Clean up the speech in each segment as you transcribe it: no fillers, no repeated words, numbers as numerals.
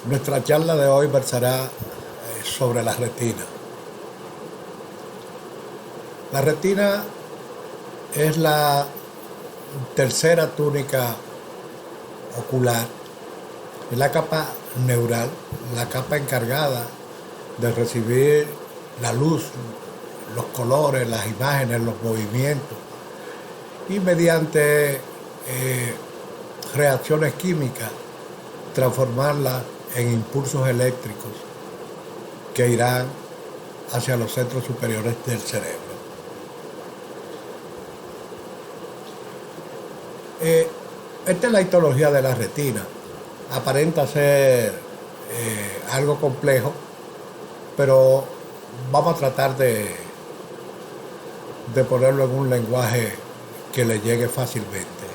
Nuestra charla de hoy versará sobre la retina. La retina es la tercera túnica ocular, es la capa neural, la capa encargada de recibir la luz, los colores, las imágenes, los movimientos y mediante reacciones químicas transformarla en impulsos eléctricos que irán hacia los centros superiores del cerebro. Esta es la histología de la retina. Aparenta ser algo complejo, pero vamos a tratar de ponerlo en un lenguaje que le llegue fácilmente.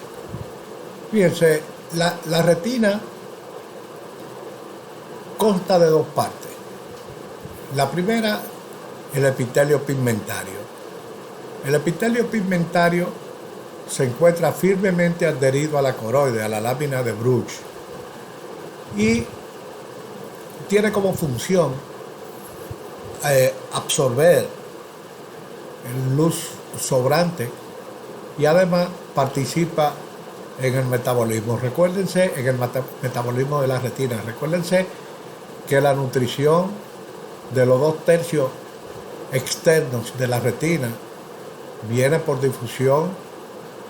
Fíjense, la retina consta de dos partes. La primera, el epitelio pigmentario. El epitelio pigmentario se encuentra firmemente adherido a la coroide, a la lámina de Bruch, y tiene como función absorber luz sobrante y además participa en el metabolismo. Recuérdense, en el metabolismo de la retina, recuérdense que la nutrición de los 2/3 externos de la retina viene por difusión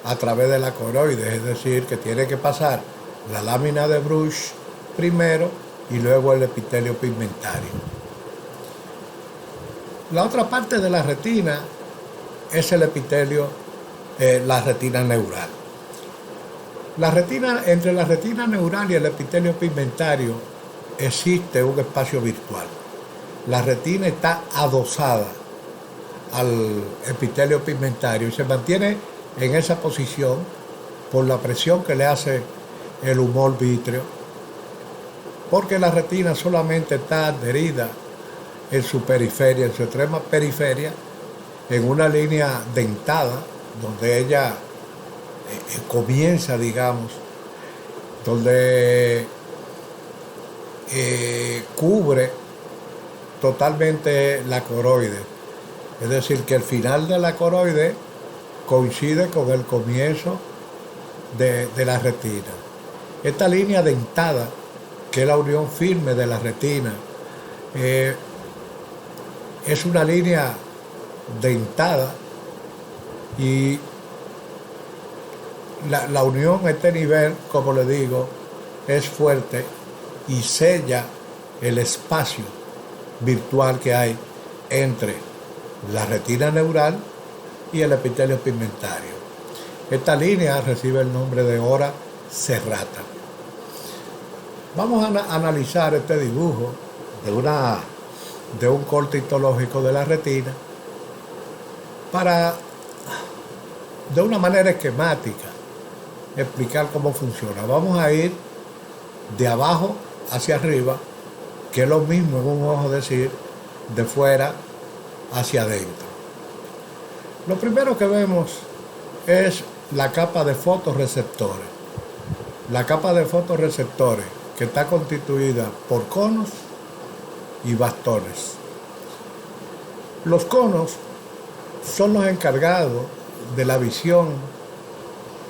a través de la coroide, es decir, que tiene que pasar la lámina de Bruch primero y luego el epitelio pigmentario. La otra parte de la retina es el epitelio, la retina neural. Entre la retina neural y el epitelio pigmentario existe un espacio virtual. La retina está adosada al epitelio pigmentario y se mantiene en esa posición por la presión que le hace el humor vítreo, porque la retina solamente está adherida en su periferia, en su extrema periferia, en una línea dentada, donde ella comienza, digamos, donde cubre totalmente la coroide. Es decir, que el final de la coroide coincide con el comienzo de la retina. Esta línea dentada, que es la unión firme de la retina, es una línea dentada y la unión a este nivel, como le digo, es fuerte y sella el espacio virtual que hay entre la retina neural y el epitelio pigmentario. Esta línea recibe el nombre de hora serrata. Vamos a analizar este dibujo de un corte histológico de la retina para, de una manera esquemática, explicar cómo funciona. Vamos a ir de abajo hacia arriba, que es lo mismo en un ojo decir de fuera hacia adentro. Lo primero que vemos es la capa de fotorreceptores. La capa de fotorreceptores, que está constituida por conos y bastones. Los conos son los encargados de la visión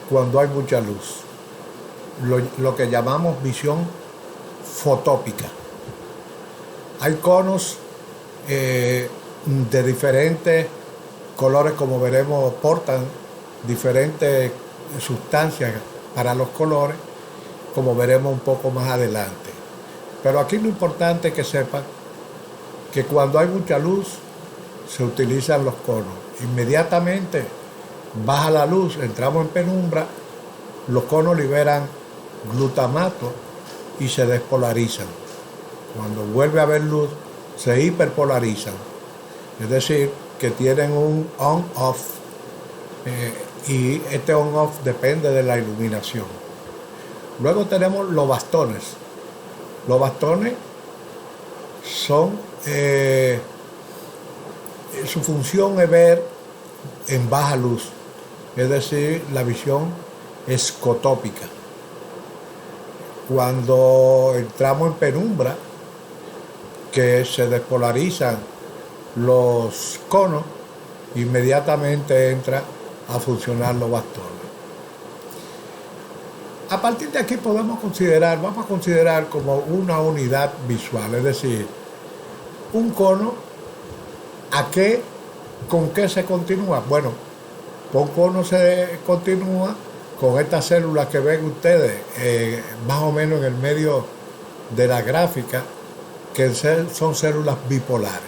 cuando hay mucha luz, lo que llamamos visión fotópica. Hay conos de diferentes colores, como veremos, portan diferentes sustancias para los colores, como veremos un poco más adelante. Pero aquí lo importante es que sepan que cuando hay mucha luz se utilizan los conos. Inmediatamente baja la luz, entramos en penumbra, los conos liberan glutamato y se despolarizan. Cuando vuelve a haber luz, se hiperpolarizan. Es decir, que tienen un on-off, y este on-off depende de la iluminación. Luego tenemos los bastones. Los bastones son, su función es ver en baja luz, es decir, la visión escotópica. Cuando entramos en penumbra, que se despolarizan los conos, inmediatamente entra a funcionar los bastones. A partir de aquí vamos a considerar como una unidad visual, es decir, un cono, ¿con qué se continúa? Bueno, un cono se continúa con estas células que ven ustedes más o menos en el medio de la gráfica, que son células bipolares.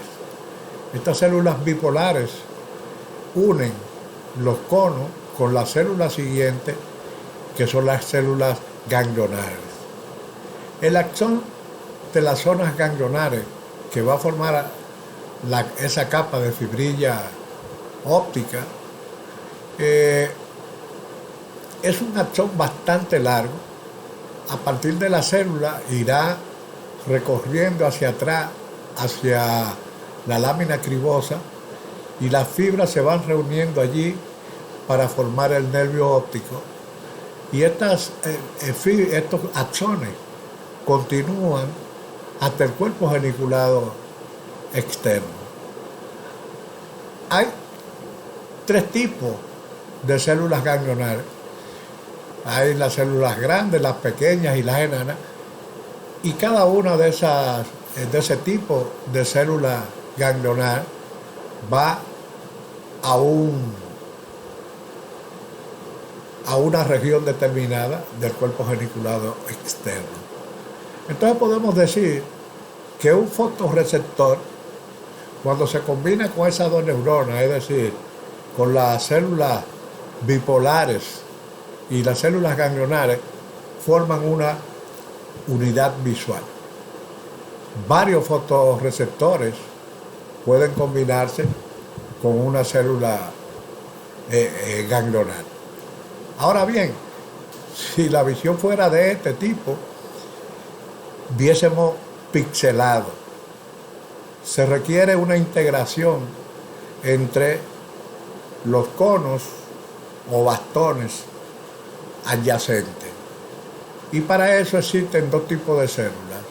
Estas células bipolares unen los conos con las células siguientes, que son las células ganglionares. El axón de las zonas ganglionares, que va a formar esa capa de fibrilla óptica, es un axón bastante largo. A partir de la célula irá recorriendo hacia atrás, hacia la lámina cribosa, y las fibras se van reuniendo allí para formar el nervio óptico. Y estos axones continúan hasta el cuerpo geniculado externo. Hay 3 tipos de células ganglionares. Hay las células grandes, las pequeñas y las enanas. Y cada una de ese tipo de células ganglionar va a una región determinada del cuerpo geniculado externo. Entonces podemos decir que un fotorreceptor, cuando se combina con esas 2 neuronas, es decir, con las células bipolares y las células ganglionares, forman una unidad visual. Varios fotorreceptores pueden combinarse con una célula ganglionar. Ahora bien, si la visión fuera de este tipo, viésemos pixelado. Se requiere una integración entre los conos o bastones adyacentes. Y para eso existen 2 tipos de células.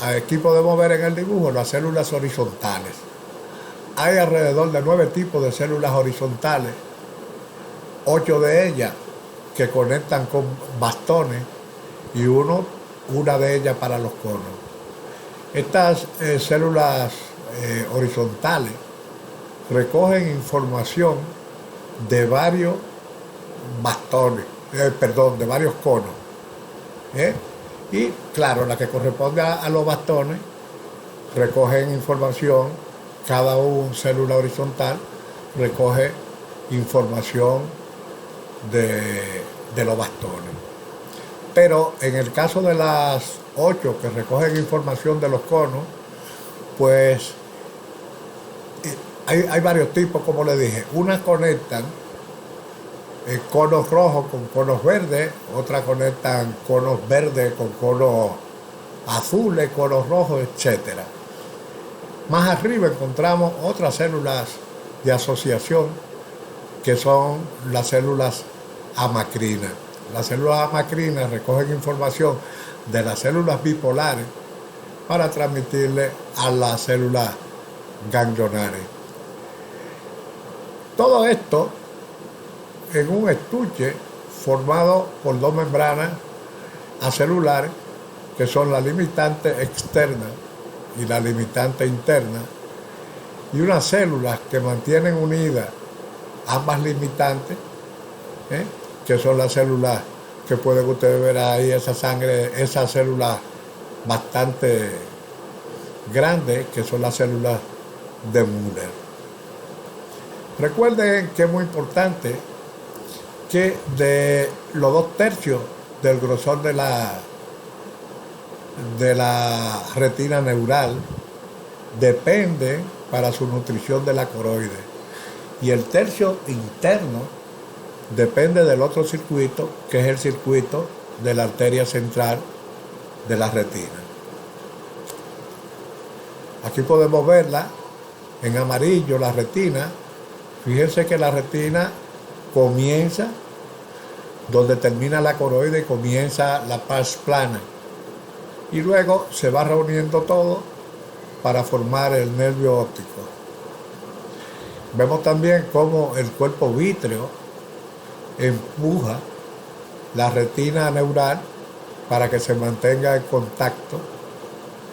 Aquí podemos ver en el dibujo las células horizontales. Hay alrededor de 9 tipos de células horizontales, 8 de ellas que conectan con bastones y una de ellas para los conos. Estas células horizontales recogen información de varios bastones, de varios conos. Y claro, la que corresponde a los bastones recogen información, cada célula horizontal recoge información de los bastones. Pero en el caso de las 8 que recogen información de los conos, pues hay varios tipos, como les dije. Unas conectan conos rojos con conos verdes, otras conectan conos verdes con conos azules, conos rojos, etc. Más arriba encontramos otras células de asociación, que son las células amacrinas. Las células amacrinas recogen información de las células bipolares para transmitirle a las células ganglionares. Todo esto en un estuche formado por 2 membranas acelulares, que son la limitante externa y la limitante interna, y unas células que mantienen unidas ambas limitantes, que son las células que pueden ustedes ver ahí, esas células bastante grandes, que son las células de Müller. Recuerden que es muy importante que de los 2/3 del grosor de la retina neural depende para su nutrición de la coroide, y el tercio interno depende del otro circuito, que es el circuito de la arteria central de la retina. Aquí podemos verla en amarillo, la retina. Fíjense que la retina comienza donde termina la coroide y comienza la pars plana. y luego se va reuniendo todo para formar el nervio óptico. Vemos también cómo el cuerpo vítreo empuja la retina neural para que se mantenga en contacto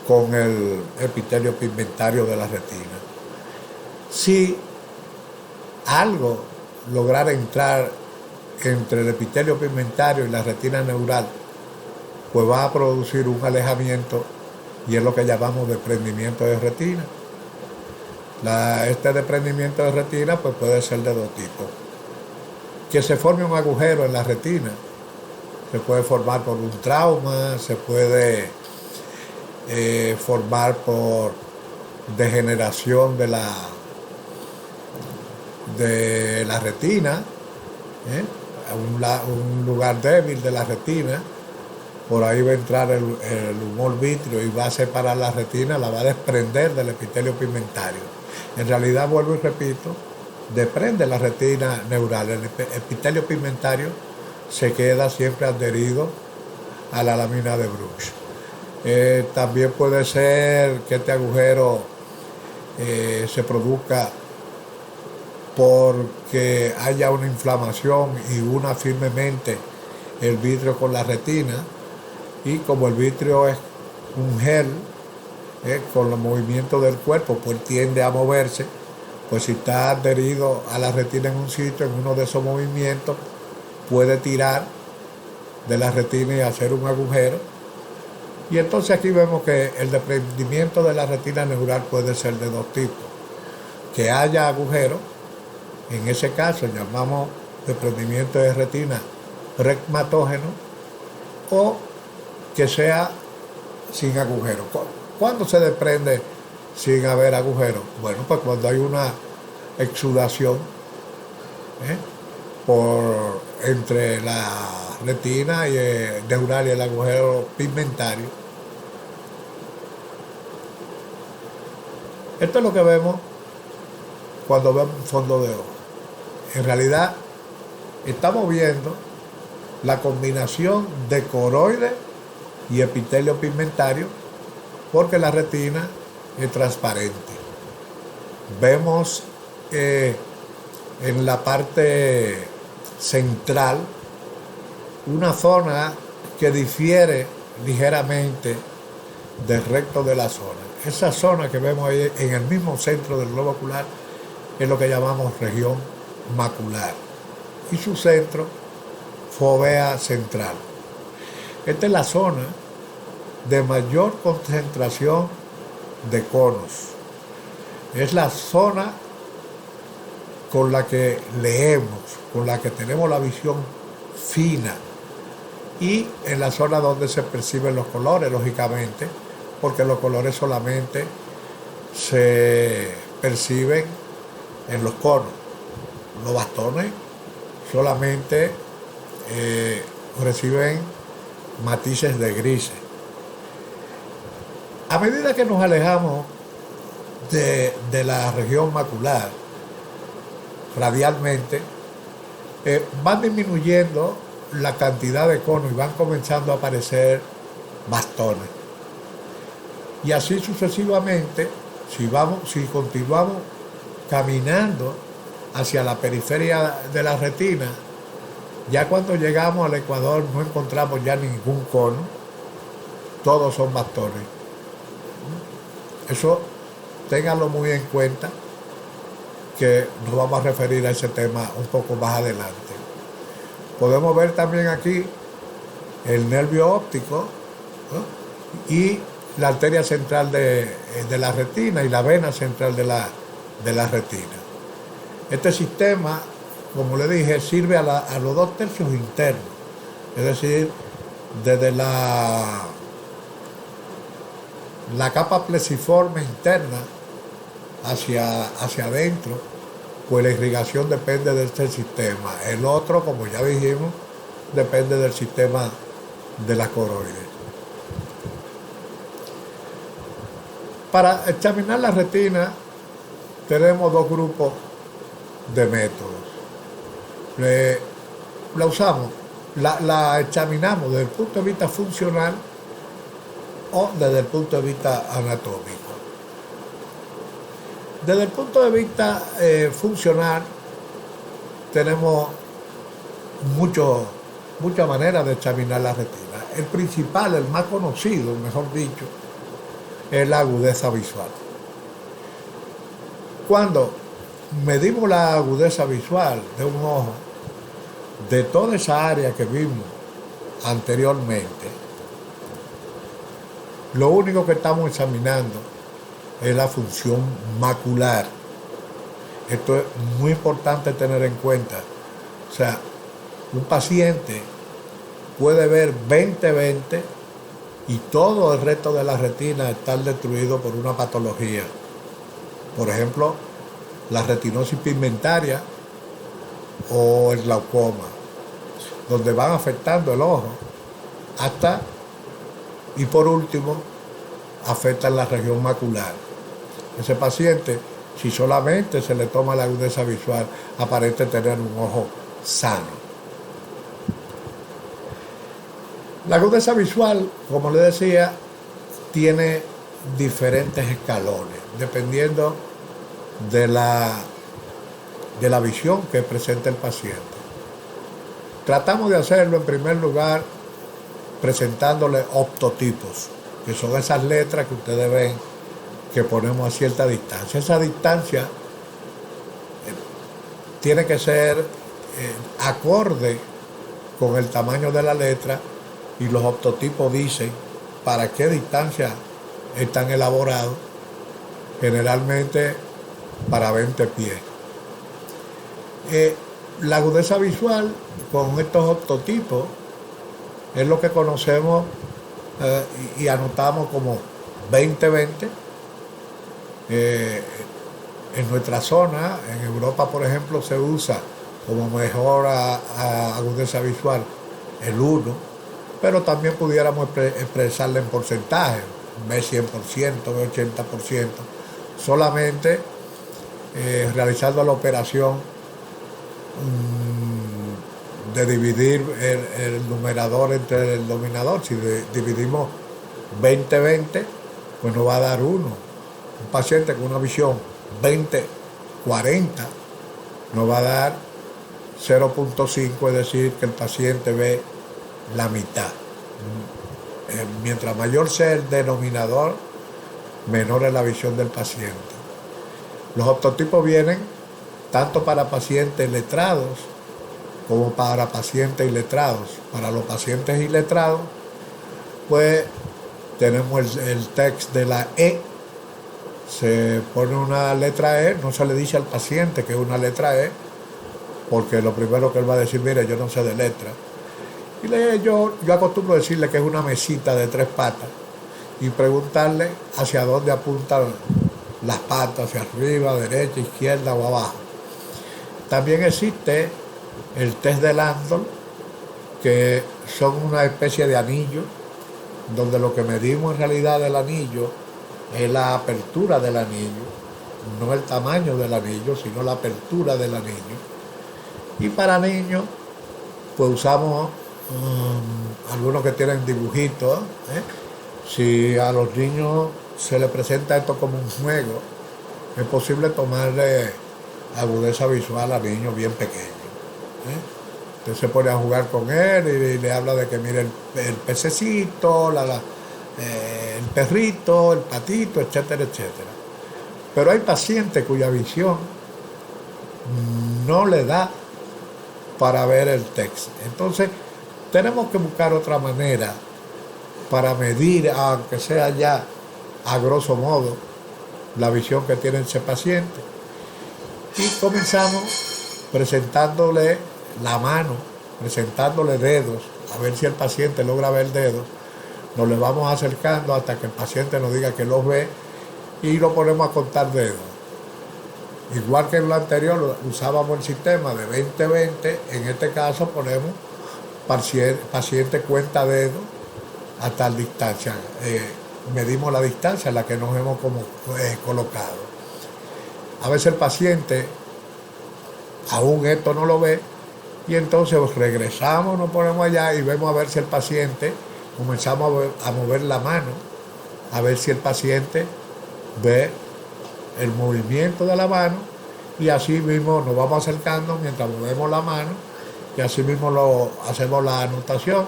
con el epitelio pigmentario de la retina. Si algo lograra entrar entre el epitelio pigmentario y la retina neural, pues va a producir un alejamiento y es lo que llamamos desprendimiento de retina. Este desprendimiento de retina pues puede ser de dos tipos. Que se forme un agujero en la retina, se puede formar por un trauma, se puede formar por degeneración de la retina, un lugar débil de la retina. Por ahí va a entrar el humor vítreo y va a separar la retina, la va a desprender del epitelio pigmentario. En realidad, vuelvo y repito, desprende la retina neural. El epitelio pigmentario se queda siempre adherido a la lámina de Bruch. También puede ser que este agujero se produzca porque haya una inflamación y una firmemente el vítreo con la retina, y como el vítreo es un gel, con los movimientos del cuerpo, pues tiende a moverse, pues si está adherido a la retina en un sitio, en uno de esos movimientos, puede tirar de la retina y hacer un agujero. Y entonces aquí vemos que el desprendimiento de la retina neural puede ser de dos tipos. Que haya agujero, en ese caso llamamos desprendimiento de retina regmatógeno, o que sea sin agujero. ¿Cuándo se desprende sin haber agujero? Bueno, pues cuando hay una exudación entre la retina y neural y el agujero pigmentario. Esto es lo que vemos cuando vemos un fondo de ojo. En realidad estamos viendo la combinación de coroide y epitelio pigmentario, porque la retina es transparente. Vemos en la parte central una zona que difiere ligeramente del resto de la zona. Esa zona que vemos ahí en el mismo centro del globo ocular es lo que llamamos región macular, y su centro, fovea central. Esta es la zona de mayor concentración de conos. Es la zona con la que leemos, con la que tenemos la visión fina, y en la zona donde se perciben los colores, lógicamente, porque los colores solamente se perciben en los conos. Los bastones solamente reciben matices de grises. A medida que nos alejamos de la región macular, radialmente, van disminuyendo la cantidad de conos y van comenzando a aparecer bastones. Y así sucesivamente, si continuamos caminando hacia la periferia de la retina, ya cuando llegamos al ecuador no encontramos ya ningún cono, todos son bastones. Eso ténganlo muy en cuenta, que nos vamos a referir a ese tema un poco más adelante. Podemos ver también aquí el nervio óptico, ¿no? Y la arteria central de la retina y la vena central de la retina. Este sistema, como le dije, sirve a los dos tercios internos, es decir, desde la capa plesiforme interna hacia adentro, pues la irrigación depende de este sistema. El otro, como ya dijimos, depende del sistema de la coroide. Para examinar la retina tenemos dos grupos de métodos. La usamos, la examinamos desde el punto de vista funcional o desde el punto de vista anatómico. Desde el punto de vista funcional, tenemos muchas maneras de examinar la retina. El principal, el más conocido, mejor dicho, es la agudeza visual. Cuando medimos la agudeza visual de un ojo, de toda esa área que vimos anteriormente, lo único que estamos examinando es la función macular. Esto es muy importante tener en cuenta. O sea, un paciente puede ver 20/20 y todo el resto de la retina está destruido por una patología. Por ejemplo, la retinosis pigmentaria o el glaucoma, donde van afectando el ojo hasta, y por último, afectan la región macular. Ese paciente, si solamente se le toma la agudeza visual, aparenta tener un ojo sano. La agudeza visual, como le decía, tiene diferentes escalones, dependiendo de la visión que presenta el paciente. Tratamos de hacerlo en primer lugar presentándole optotipos, que son esas letras que ustedes ven que ponemos a cierta distancia. Esa distancia tiene que ser acorde con el tamaño de la letra, y los optotipos dicen para qué distancia están elaborados, generalmente para 20 pies. La agudeza visual con estos optotipos es lo que conocemos y anotamos como 20/20. En nuestra zona, en Europa por ejemplo, se usa como mejor agudeza visual el 1, pero también pudiéramos expresarla en porcentaje, B100%, B80%, solamente realizando la operación de dividir el numerador entre el denominador. Si dividimos 20/20, pues nos va a dar 1. Un paciente con una visión 20/40 nos va a dar 0.5, es decir, que el paciente ve la mitad. Mientras mayor sea el denominador, menor es la visión del paciente. Los optotipos vienen tanto para pacientes letrados como para pacientes iletrados. Para los pacientes iletrados, pues tenemos el text de la E. Se pone una letra E, no se le dice al paciente que es una letra E, porque lo primero que él va a decir, mire, yo no sé de letra. Y yo acostumbro decirle que es una mesita de 3 patas y preguntarle hacia dónde apuntan las patas, hacia arriba, derecha, izquierda o abajo. También existe el test de Landau, que son una especie de anillo, donde lo que medimos en realidad del anillo es la apertura del anillo, no el tamaño del anillo, sino la apertura del anillo. Y para niños, pues usamos algunos que tienen dibujitos. Si a los niños se les presenta esto como un juego, es posible tomarle agudeza visual a niños bien pequeños. Usted se pone a jugar con él y le habla de que mire el pececito, el perrito, el patito, etcétera, etcétera. Pero hay pacientes cuya visión no le da para ver el texto. Entonces, tenemos que buscar otra manera para medir, aunque sea ya a grosso modo, la visión que tiene ese paciente. Y comenzamos presentándole la mano, presentándole dedos, a ver si el paciente logra ver dedos. Nos le vamos acercando hasta que el paciente nos diga que los ve y lo ponemos a contar dedos. Igual que en lo anterior usábamos el sistema de 20/20, en este caso ponemos paciente cuenta dedos a tal distancia. Medimos la distancia en la que nos hemos colocado. A veces el paciente aún esto no lo ve y entonces regresamos, nos ponemos allá y vemos a ver si el paciente comenzamos a mover la mano a ver si el paciente ve el movimiento de la mano y así mismo nos vamos acercando mientras movemos la mano y así mismo lo hacemos la anotación.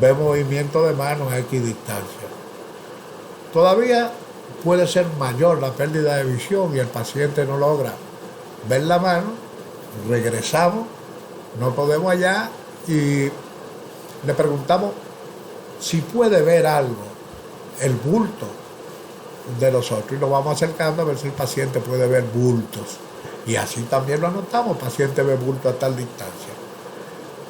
Ve movimiento de mano a X distancia. Todavía puede ser mayor la pérdida de visión y el paciente no logra ver la mano, regresamos, no podemos allá y le preguntamos si puede ver algo, el bulto de los otros, y nos vamos acercando a ver si el paciente puede ver bultos. Y así también lo anotamos, paciente ve bulto a tal distancia.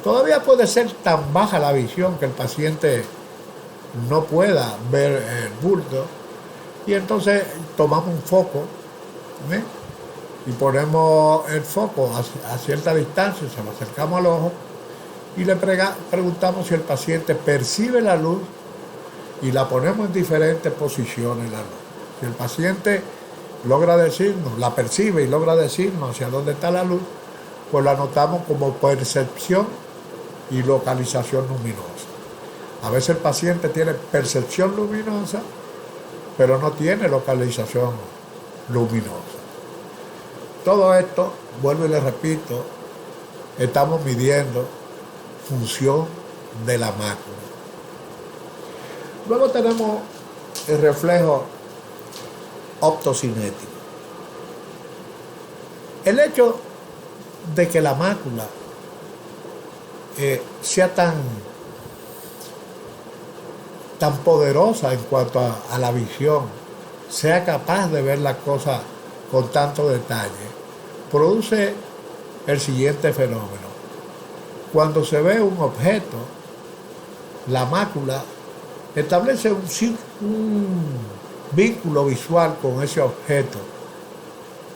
Todavía puede ser tan baja la visión que el paciente no pueda ver el bulto, y entonces tomamos un foco, ¿eh? Y ponemos el foco a cierta distancia, se lo acercamos al ojo y le preguntamos si el paciente percibe la luz y la ponemos en diferentes posiciones la luz. Si el paciente logra decirnos, la percibe y logra decirnos hacia dónde está la luz, pues lo anotamos como percepción y localización luminosa. A veces el paciente tiene percepción luminosa, pero no tiene localización luminosa. Todo esto, vuelvo y le repito, estamos midiendo función de la mácula. Luego tenemos el reflejo optocinético. El hecho de que la mácula sea tan poderosa en cuanto a la visión, sea capaz de ver las cosas con tanto detalle, produce el siguiente fenómeno. Cuando se ve un objeto, la mácula establece un vínculo visual con ese objeto,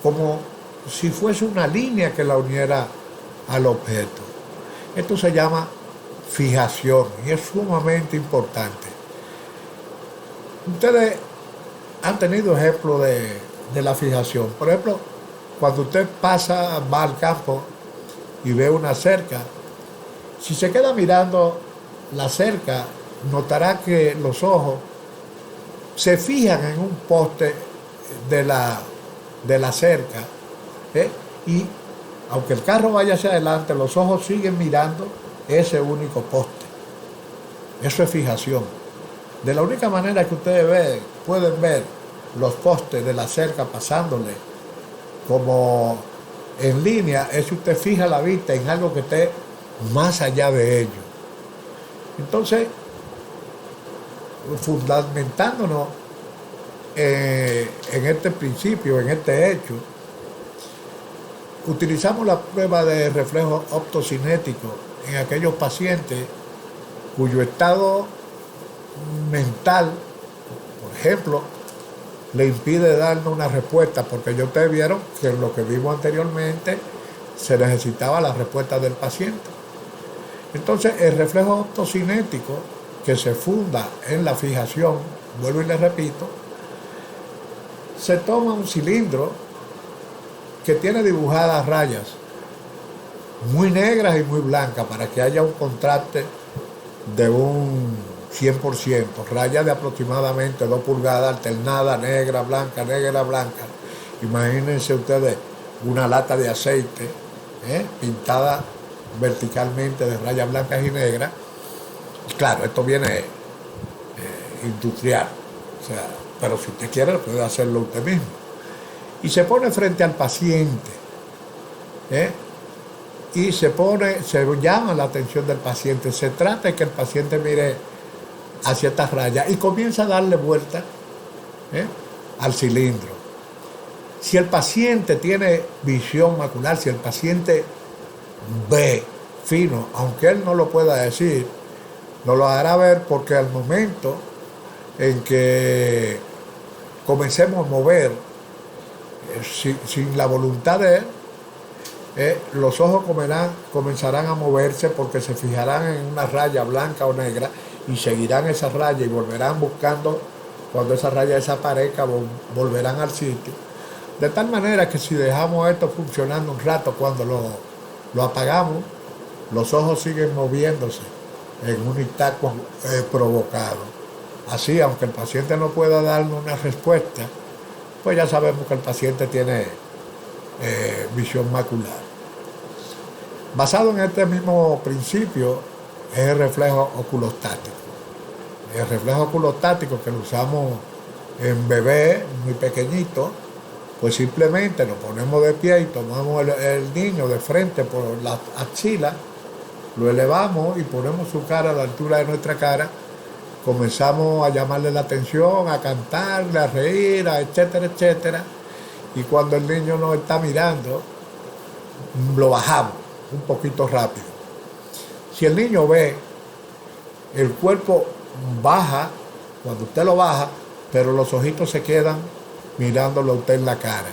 como si fuese una línea que la uniera al objeto. Esto se llama fijación y es sumamente importante. Ustedes han tenido ejemplos de la fijación. Por ejemplo, cuando usted va al campo y ve una cerca, si se queda mirando la cerca, notará que los ojos se fijan en un poste de la cerca, y aunque el carro vaya hacia adelante, los ojos siguen mirando ese único poste. Eso es fijación. De la única manera que ustedes pueden ver los postes de la cerca pasándole como en línea es si usted fija la vista en algo que esté más allá de ello. Entonces, fundamentándonos en este principio, en este hecho, utilizamos la prueba de reflejo optocinético en aquellos pacientes cuyo estado mental, por ejemplo, le impide darnos una respuesta, porque ya ustedes vieron que en lo que vimos anteriormente se necesitaba la respuesta del paciente. Entonces, el reflejo optocinético, que se funda en la fijación, vuelvo y les repito, se toma un cilindro que tiene dibujadas rayas muy negras y muy blancas para que haya un contraste de un 100%, rayas de aproximadamente 2 pulgadas, alternadas, negra, blanca, negra, blanca. Imagínense ustedes una lata de aceite pintada verticalmente de rayas blancas y negras. Claro, esto viene industrial, o sea, pero si usted quiere puede hacerlo usted mismo. Y se pone frente al paciente, y se llama la atención del paciente. Se trata de que el paciente mire hacia estas rayas y comienza a darle vuelta al cilindro. Si el paciente tiene visión macular, si el paciente ve fino, aunque él no lo pueda decir, no lo hará ver, porque al momento en que comencemos a mover sin la voluntad de él, los ojos comenzarán a moverse porque se fijarán en una raya blanca o negra y seguirán esa raya y volverán buscando. Cuando esa raya desaparezca, volverán al sitio. De tal manera que si dejamos esto funcionando un rato, cuando lo apagamos, los ojos siguen moviéndose en un instante provocado Así, aunque el paciente no pueda darnos una respuesta, pues ya sabemos que el paciente tiene visión macular. Basado en este mismo principio es el reflejo oculostático. El reflejo oculostático que lo usamos en bebés muy pequeñitos, pues simplemente nos ponemos de pie y tomamos el niño de frente por la axila, lo elevamos y ponemos su cara a la altura de nuestra cara, comenzamos a llamarle la atención, a cantarle, a reír, etcétera, etcétera, y cuando el niño nos está mirando, lo bajamos un poquito rápido. Si el niño ve, el cuerpo baja, cuando usted lo baja, pero los ojitos se quedan mirándolo a usted en la cara,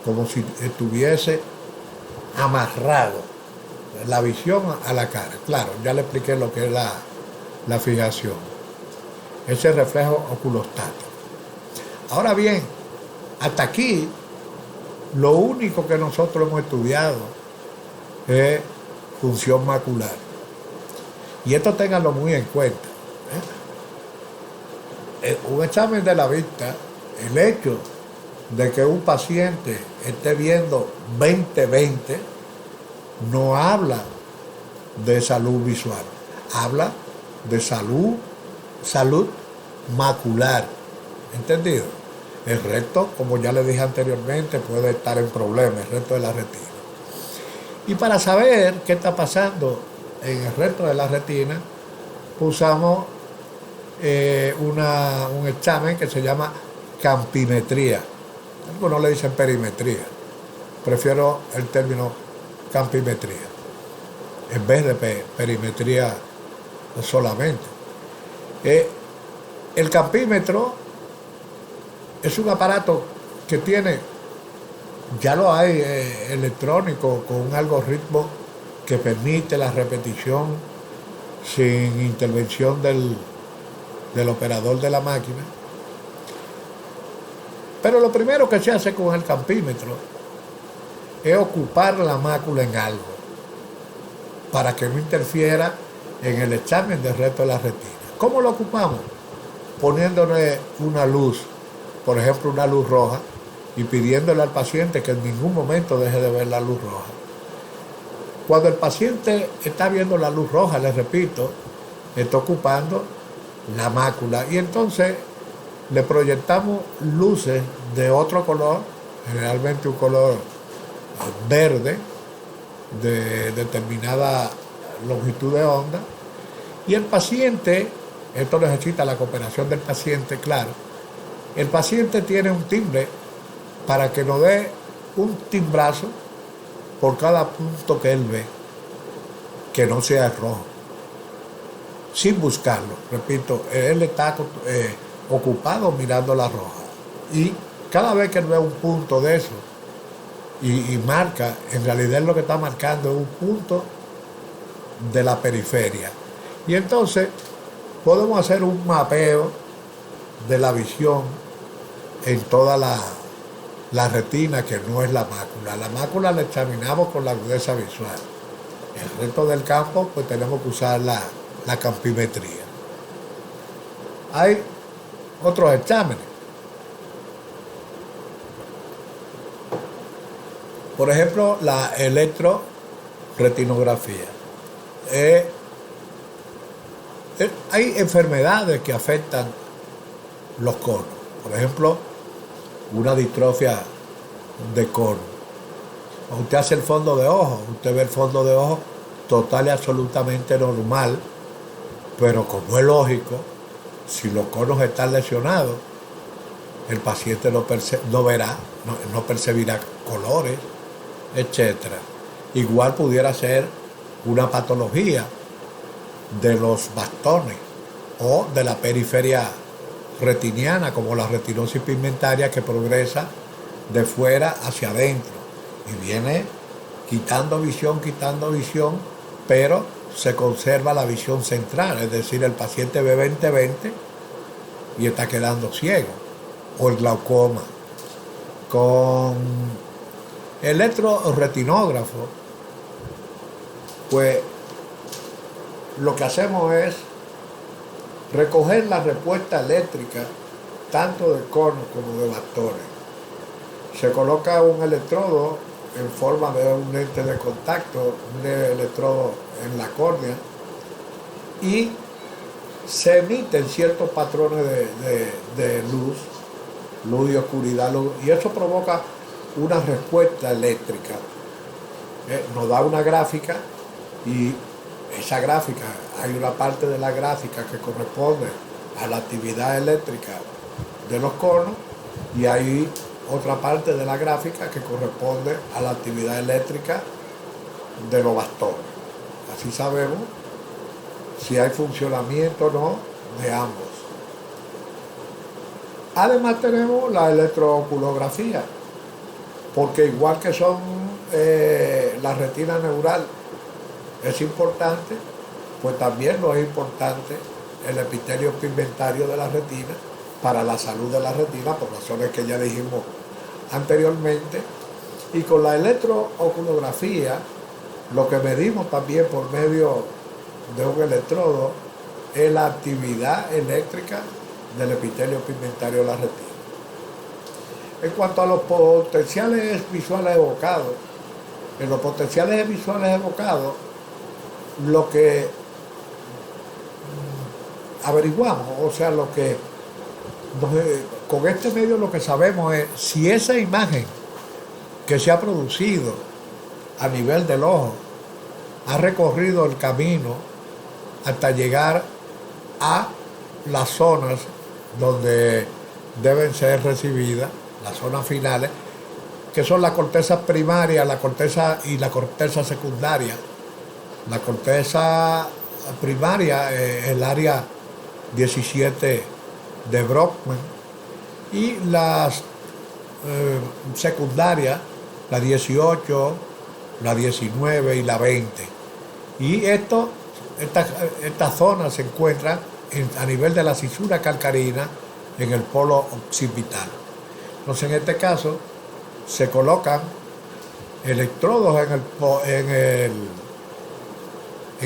como si estuviese amarrado la visión a la cara. Claro, ya le expliqué lo que es la fijación. Ese reflejo oculostático. Ahora bien, hasta aquí, lo único que nosotros hemos estudiado es función macular. Y esto ténganlo muy en cuenta. Un examen de la vista, el hecho de que un paciente esté viendo 20/20 no habla de salud visual, habla de salud macular. ¿Entendido? El resto, como ya le dije anteriormente, puede estar en problemas, el resto de la retina. Y para saber qué está pasando en el resto de la retina, usamos un examen que se llama campimetría. Algunos le dicen perimetría. Prefiero el término campimetría en vez de perimetría solamente. El campímetro es un aparato que tiene, ya lo hay electrónico, con un algoritmo que permite la repetición sin intervención del operador de la máquina. Pero lo primero que se hace con el campímetro es ocupar la mácula en algo para que no interfiera en el examen del resto de la retina. ¿Cómo lo ocupamos? Poniéndole una luz, por ejemplo una luz roja, y pidiéndole al paciente que en ningún momento deje de ver la luz roja. Cuando el paciente está viendo la luz roja, les repito, está ocupando la mácula, y entonces le proyectamos luces de otro color, generalmente un color verde, de determinada longitud de onda, y el paciente, esto necesita la cooperación del paciente, claro, el paciente tiene un timbre para que nos dé un timbrazo por cada punto que él ve, que no sea el rojo, sin buscarlo. Repito, él está ocupado mirando la roja, y cada vez que él ve un punto de eso y marca, en realidad lo que está marcando es un punto de la periferia, y entonces podemos hacer un mapeo de la visión en toda la retina, que no es la mácula. La mácula la examinamos con la agudeza visual. El resto del campo, pues tenemos que usar la campimetría. Hay otros exámenes. Por ejemplo, la electroretinografía. Hay enfermedades que afectan los conos. Por ejemplo, una distrofia de cono. Usted hace el fondo de ojo, usted ve el fondo de ojo total y absolutamente normal, pero como es lógico, si los conos están lesionados, el paciente no verá, no percibirá colores, etc. Igual pudiera ser una patología de los bastones o de la periferia retiniana, como la retinosis pigmentaria, que progresa de fuera hacia adentro y viene quitando visión, pero se conserva la visión central, es decir, el paciente ve 20/20 y está quedando ciego, o el glaucoma. Con el electroretinógrafo, pues lo que hacemos es recoger la respuesta eléctrica tanto de conos como de bastones. Se coloca un electrodo en forma de un lente de contacto, un electrodo en la córnea, y se emiten ciertos patrones de luz y oscuridad, y eso provoca una respuesta eléctrica. Nos da una gráfica, y esa gráfica, hay una parte de la gráfica que corresponde a la actividad eléctrica de los conos, y hay otra parte de la gráfica que corresponde a la actividad eléctrica de los bastones. Así sabemos si hay funcionamiento o no de ambos. Además tenemos la electrooculografía, porque igual que son la retina neural es importante, pues también lo es importante el epitelio pigmentario de la retina para la salud de la retina, por razones que ya dijimos anteriormente. Y con la electrooculografía, lo que medimos también por medio de un electrodo es la actividad eléctrica del epitelio pigmentario de la retina. En cuanto a los potenciales visuales evocados, en los potenciales visuales evocados, lo que averiguamos, o sea, lo que con este medio lo que sabemos es si esa imagen que se ha producido a nivel del ojo ha recorrido el camino hasta llegar a las zonas donde deben ser recibidas, las zonas finales, que son la corteza primaria, la corteza y la corteza secundaria. La corteza primaria es el área 17 de Brockman, y las secundarias, la 18, la 19 y la 20. Y estas zonas se encuentran a nivel de la cisura calcarina en el polo occipital. Entonces, en este caso, se colocan electrodos en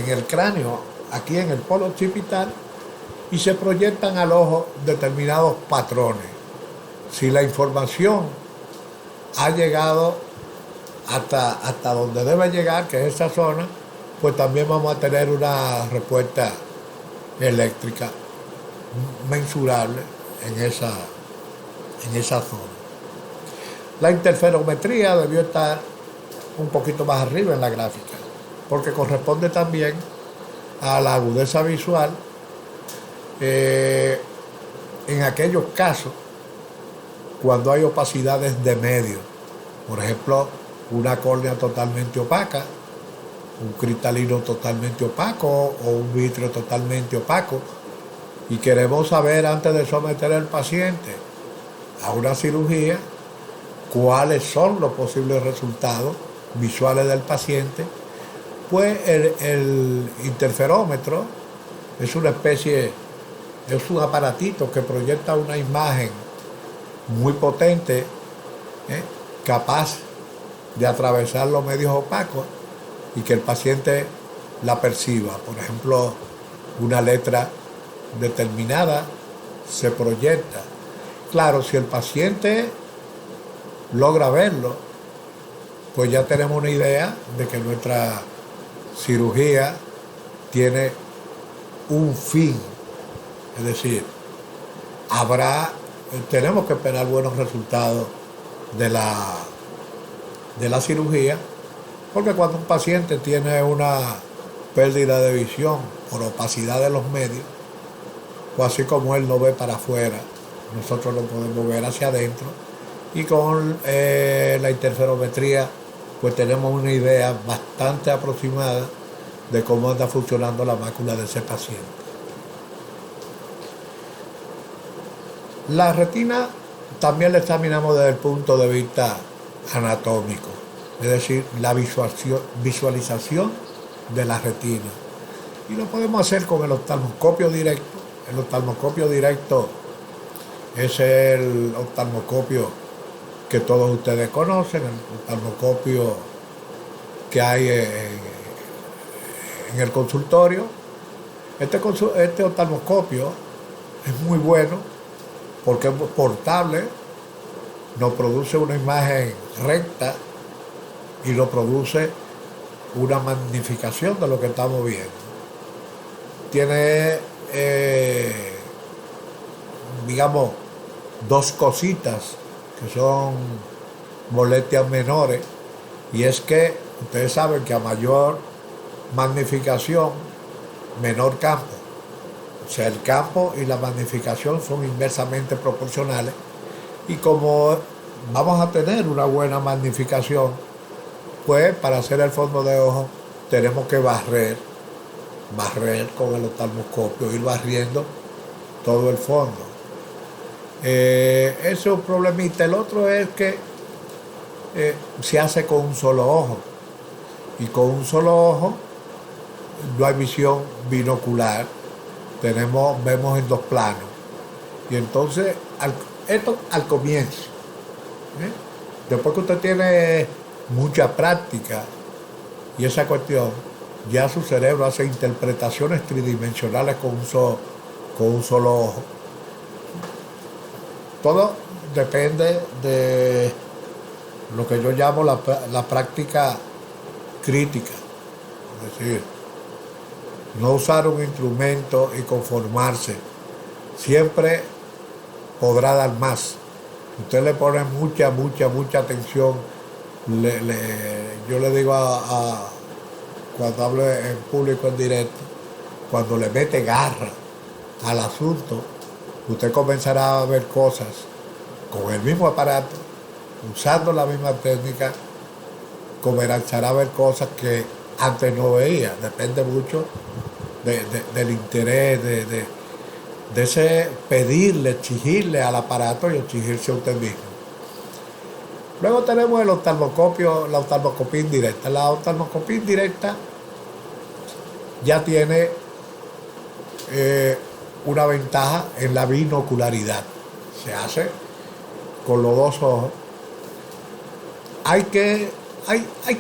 el cráneo, aquí en el polo occipital, y se proyectan al ojo determinados patrones. Si la información ha llegado hasta donde debe llegar, que es esa zona, pues también vamos a tener una respuesta eléctrica mensurable en esa zona. La interferometría debió estar un poquito más arriba en la gráfica, porque corresponde también a la agudeza visual en aquellos casos cuando hay opacidades de medio. Por ejemplo, una córnea totalmente opaca, un cristalino totalmente opaco o un vitrio totalmente opaco, y queremos saber antes de someter al paciente a una cirugía cuáles son los posibles resultados visuales del paciente. Pues el interferómetro es un aparatito que proyecta una imagen muy potente, capaz de atravesar los medios opacos y que el paciente la perciba. Por ejemplo, una letra determinada se proyecta. Claro, si el paciente logra verlo, pues ya tenemos una idea de que nuestra cirugía tiene un fin. Es decir, tenemos que esperar buenos resultados de la cirugía, porque cuando un paciente tiene una pérdida de visión por opacidad de los medios, pues así como él no ve para afuera, nosotros lo podemos ver hacia adentro, y con la interferometría pues tenemos una idea bastante aproximada de cómo anda funcionando la mácula de ese paciente. La retina también la examinamos desde el punto de vista anatómico, es decir, la visualización de la retina. Y lo podemos hacer con el oftalmoscopio directo. El oftalmoscopio directo es el oftalmoscopio que todos ustedes conocen, el oftalmoscopio que hay en el consultorio, Este oftalmoscopio es muy bueno porque es portable, nos produce una imagen recta y nos produce una magnificación de lo que estamos viendo. Tiene, digamos, dos cositas que son molestias menores, y es que ustedes saben que a mayor magnificación, menor campo. O sea, el campo y la magnificación son inversamente proporcionales, y como vamos a tener una buena magnificación, pues para hacer el fondo de ojo tenemos que barrer con el oftalmoscopio, ir barriendo todo el fondo. Ese es un problemita. El otro es que se hace con un solo ojo, y con un solo ojo no hay visión binocular, vemos en dos planos. Y entonces, esto al comienzo, ¿eh? Después que usted tiene mucha práctica y esa cuestión, ya su cerebro hace interpretaciones tridimensionales con un solo ojo. Todo depende de lo que yo llamo la práctica crítica. Es decir, no usar un instrumento y conformarse. Siempre podrá dar más. Usted le pone mucha atención. Yo le digo cuando hablo en público en directo, cuando le mete garra al asunto, usted comenzará a ver cosas con el mismo aparato, usando la misma técnica, comenzará a ver cosas que antes no veía. Depende mucho del interés, de ese pedirle, exigirle al aparato y exigirse a usted mismo. Luego tenemos la oftalmoscopia indirecta. La oftalmoscopia indirecta ya tiene una ventaja en la binocularidad. Se hace con los dos ojos. Hay que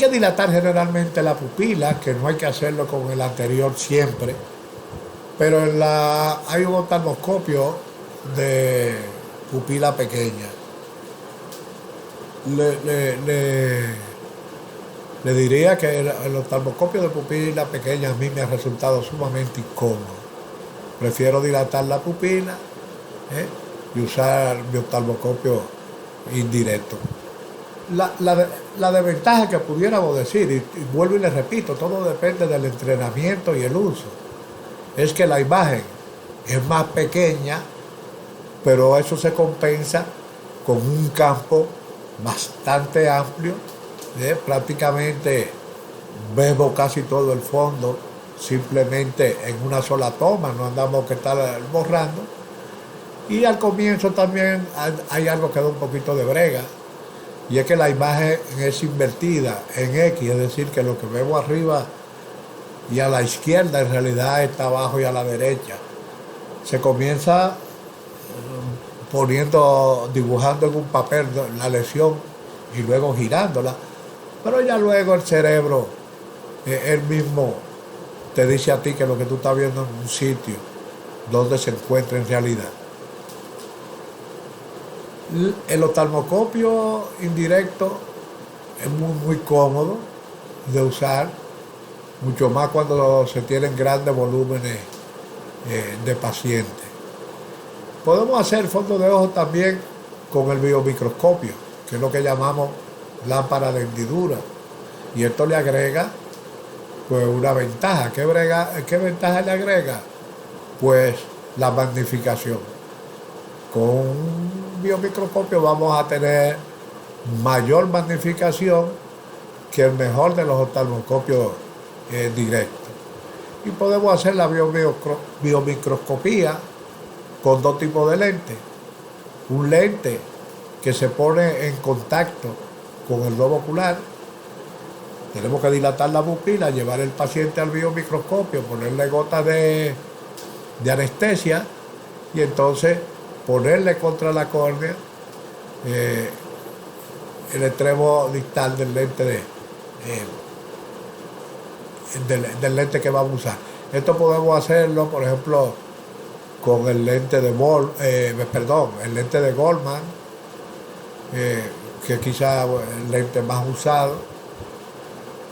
dilatar generalmente la pupila, que no hay que hacerlo con el anterior siempre, pero hay un oftalmoscopio de pupila pequeña. Le diría que el oftalmoscopio de pupila pequeña a mí me ha resultado sumamente incómodo. Prefiero dilatar la pupila y usar mi oftalmoscopio indirecto. La desventaja que pudiéramos decir, y vuelvo y le repito, todo depende del entrenamiento y el uso, es que la imagen es más pequeña, pero eso se compensa con un campo bastante amplio. Prácticamente vemos casi todo el fondo simplemente en una sola toma, no andamos que estar borrando. Y al comienzo también hay algo que da un poquito de brega, y es que la imagen es invertida en X, es decir, que lo que vemos arriba y a la izquierda en realidad está abajo y a la derecha. Se comienza dibujando en un papel la lesión y luego girándola, pero ya luego el cerebro, él mismo te dice a ti que lo que tú estás viendo en un sitio donde se encuentra en realidad. El oftalmoscopio indirecto es muy cómodo de usar, mucho más cuando se tienen grandes volúmenes de pacientes. Podemos hacer fondo de ojo también con el biomicroscopio, que es lo que llamamos lámpara de hendidura, y esto le agrega pues una ventaja. ¿Qué ventaja le agrega? Pues la magnificación. Con un biomicroscopio vamos a tener mayor magnificación que el mejor de los oftalmoscopios directos. Y podemos hacer la biomicroscopía con dos tipos de lentes. Un lente que se pone en contacto con el globo ocular. Tenemos que dilatar la pupila, llevar el paciente al biomicroscopio, ponerle gotas de anestesia y entonces ponerle contra la córnea el extremo distal del lente del lente que vamos a usar. Esto podemos hacerlo, por ejemplo, con el lente de el lente de Goldman, que quizá el lente más usado,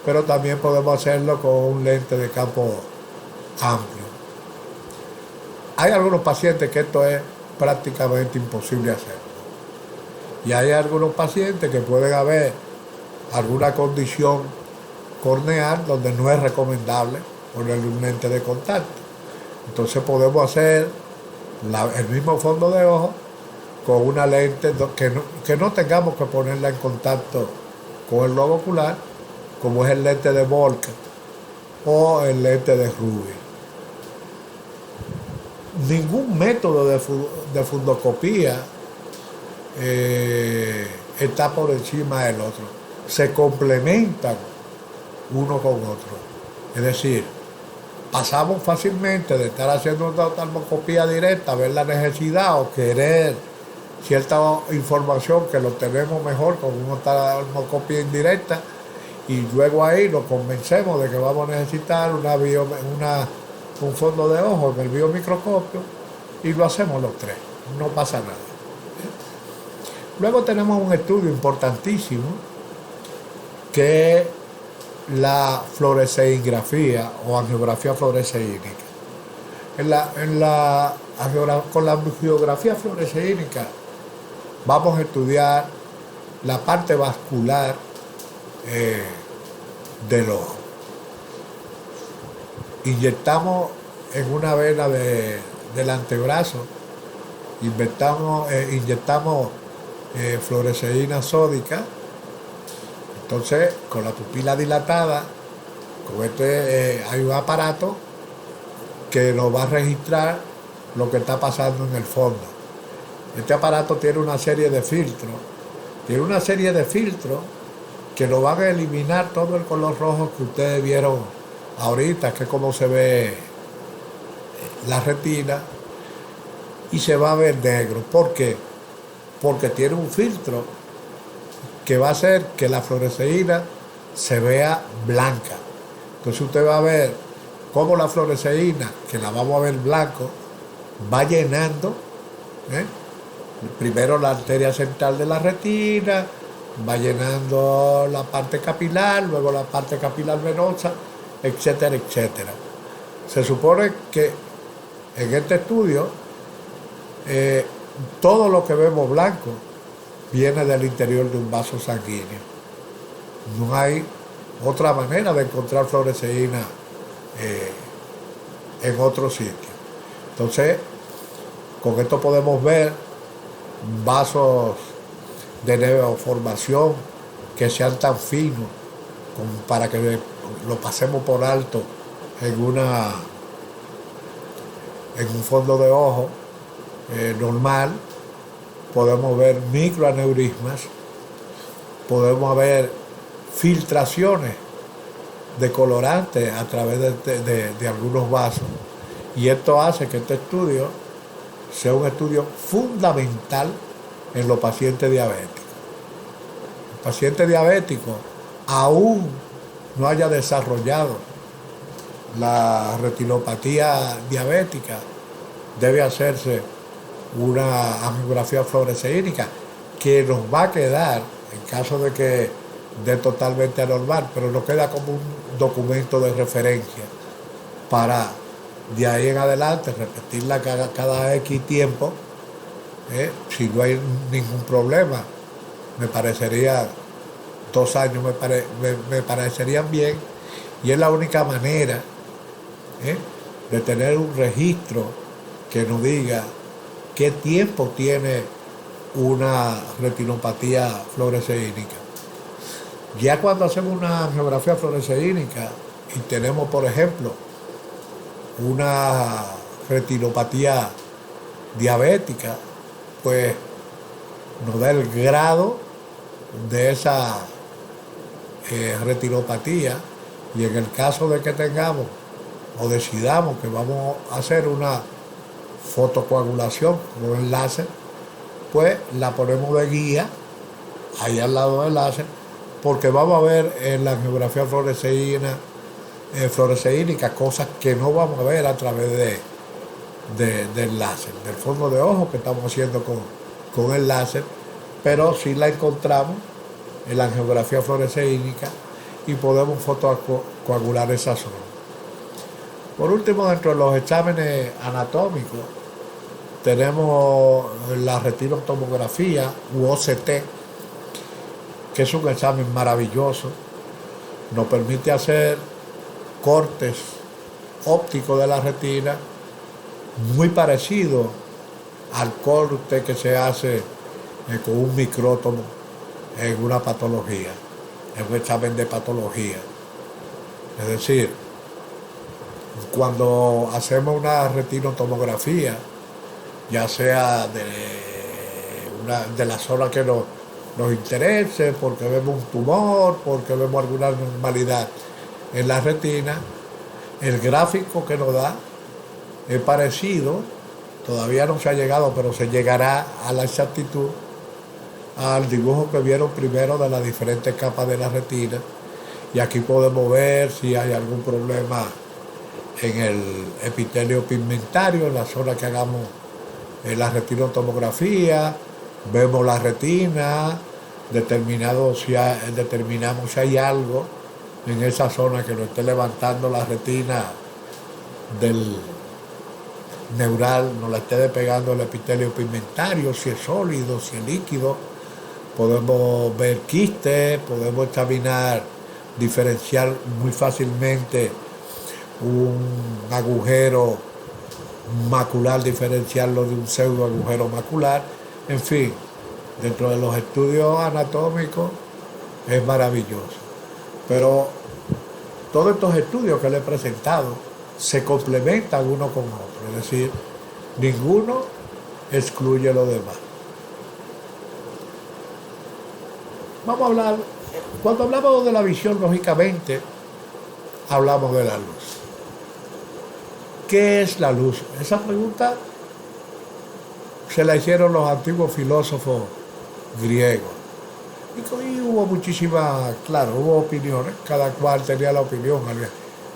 pero también podemos hacerlo con un lente de campo amplio. Hay algunos pacientes que esto es prácticamente imposible hacer. Y hay algunos pacientes que pueden haber alguna condición corneal donde no es recomendable ponerle un lente de contacto. Entonces podemos hacer el mismo fondo de ojo con una lente que no tengamos que ponerla en contacto con el globo ocular, como es el lente de Volker o el lente de Ruby. Ningún método de fundoscopía está por encima del otro. Se complementan uno con otro. Es decir, pasamos fácilmente de estar haciendo una oftalmoscopía directa, ver la necesidad o querer cierta información que lo tenemos mejor con una oftalmoscopía indirecta, y luego ahí nos convencemos de que vamos a necesitar un fondo de ojo en el biomicroscopio y lo hacemos los tres, no pasa nada. Luego tenemos un estudio importantísimo que es la fluoresceíngrafía o angiografía fluoresceínica. Con la angiografía fluoresceínica vamos a estudiar la parte vascular del ojo. Inyectamos en una vena del antebrazo, inyectamos fluoresceína sódica. Entonces, con la pupila dilatada, hay un aparato que nos va a registrar lo que está pasando en el fondo. Este aparato tiene una serie de filtros. Que nos van a eliminar todo el color rojo que ustedes vieron ahorita, que es como se ve la retina, y se va a ver negro. ¿Por qué? Porque tiene un filtro que va a hacer que la fluoresceína se vea blanca. Entonces usted va a ver cómo la fluoresceína, que la vamos a ver blanco, va llenando, primero la arteria central de la retina, va llenando la parte capilar, luego la parte capilar venosa, etcétera, etcétera. Se supone que en este estudio todo lo que vemos blanco viene del interior de un vaso sanguíneo. No hay otra manera de encontrar fluoresceína en otro sitio. Entonces, con esto podemos ver vasos de neoformación que sean tan finos como para que lo pasemos por alto en un fondo de ojo normal. Podemos ver microaneurismas, podemos ver filtraciones de colorantes a través de algunos vasos, y esto hace que este estudio sea un estudio fundamental en los pacientes diabéticos. El paciente diabético aún no haya desarrollado la retinopatía diabética, debe hacerse una angiografía fluoresceínica que nos va a quedar, en caso de que dé totalmente anormal, pero nos queda como un documento de referencia para de ahí en adelante repetirla cada X tiempo, si no hay ningún problema. Me parecería 2 años, me parecerían bien, y es la única manera de tener un registro que nos diga qué tiempo tiene una retinopatía fluoresceínica. Ya cuando hacemos una angiografía fluoresceínica y tenemos, por ejemplo, una retinopatía diabética, pues nos da el grado de esa retinopatía, y en el caso de que tengamos o decidamos que vamos a hacer una fotocoagulación con el láser, pues la ponemos de guía ahí al lado del láser, porque vamos a ver en la angiografía fluoresceína fluoresceínica, cosas que no vamos a ver a través del láser, del fondo de ojo que estamos haciendo con el láser, pero sí la encontramos en la angiografía fluoresceínica y podemos fotocoagular esa zona. Por último, dentro de los exámenes anatómicos, tenemos la retinotomografía u OCT, que es un examen maravilloso. Nos permite hacer cortes ópticos de la retina muy parecido al corte que se hace con un micrótomo en una patología, en un examen de patología. Es decir, cuando hacemos una retinotomografía, ya sea de la zona que nos interese, porque vemos un tumor, porque vemos alguna anormalidad en la retina, el gráfico que nos da es parecido, todavía no se ha llegado, pero se llegará a la exactitud al dibujo que vieron primero de las diferentes capas de la retina, y aquí podemos ver si hay algún problema en el epitelio pigmentario, en la zona que hagamos la retinotomografía, vemos la retina, determinamos si hay algo en esa zona que nos esté levantando la retina del neural, nos la esté despegando el epitelio pigmentario, si es sólido, si es líquido. Podemos ver quistes, podemos examinar, diferenciar muy fácilmente un agujero macular, diferenciarlo de un pseudo agujero macular. En fin, dentro de los estudios anatómicos es maravilloso. Pero todos estos estudios que le he presentado se complementan uno con otro, es decir, ninguno excluye lo demás. Vamos a hablar, cuando hablamos de la visión, lógicamente, hablamos de la luz. ¿Qué es la luz? Esa pregunta se la hicieron los antiguos filósofos griegos. Y hubo muchísimas, claro, hubo opiniones, cada cual tenía la opinión.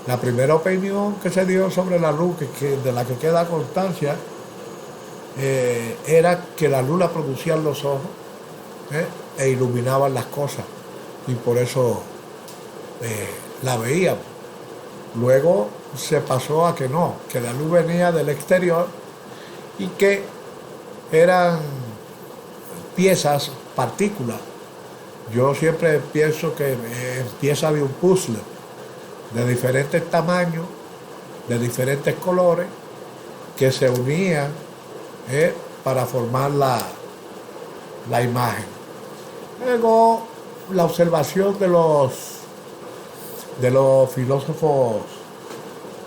La primera opinión que se dio sobre la luz, de la que queda constancia, era que la luz la producían los ojos e iluminaban las cosas, y por eso la veíamos. Luego se pasó a que no, que la luz venía del exterior y que eran piezas, partículas. Yo siempre pienso que es pieza de un puzzle de diferentes tamaños, de diferentes colores, que se unían para formar la imagen. Luego, la observación de los filósofos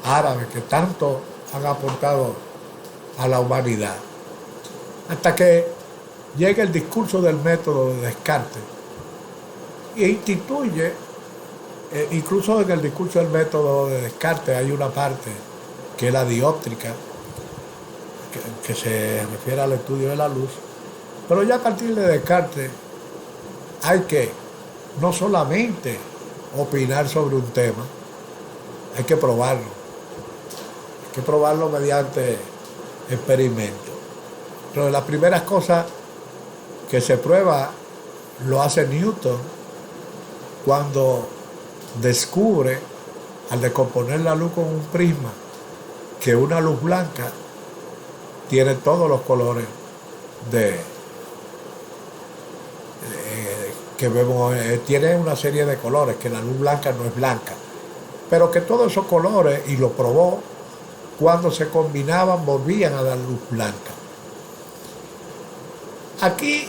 árabes que tanto han aportado a la humanidad, hasta que llega el discurso del método de Descartes e instituye, incluso en el discurso del método de Descartes hay una parte que es la dióptrica, que se refiere al estudio de la luz, pero ya a partir de Descartes hay que no solamente opinar sobre un tema, hay que probarlo mediante experimentos. Pero de las primeras cosas que se prueba lo hace Newton cuando descubre, al descomponer la luz con un prisma, que una luz blanca tiene todos los colores que vemos, tiene una serie de colores, que la luz blanca no es blanca, pero que todos esos colores, y lo probó, cuando se combinaban volvían a dar luz blanca. Aquí,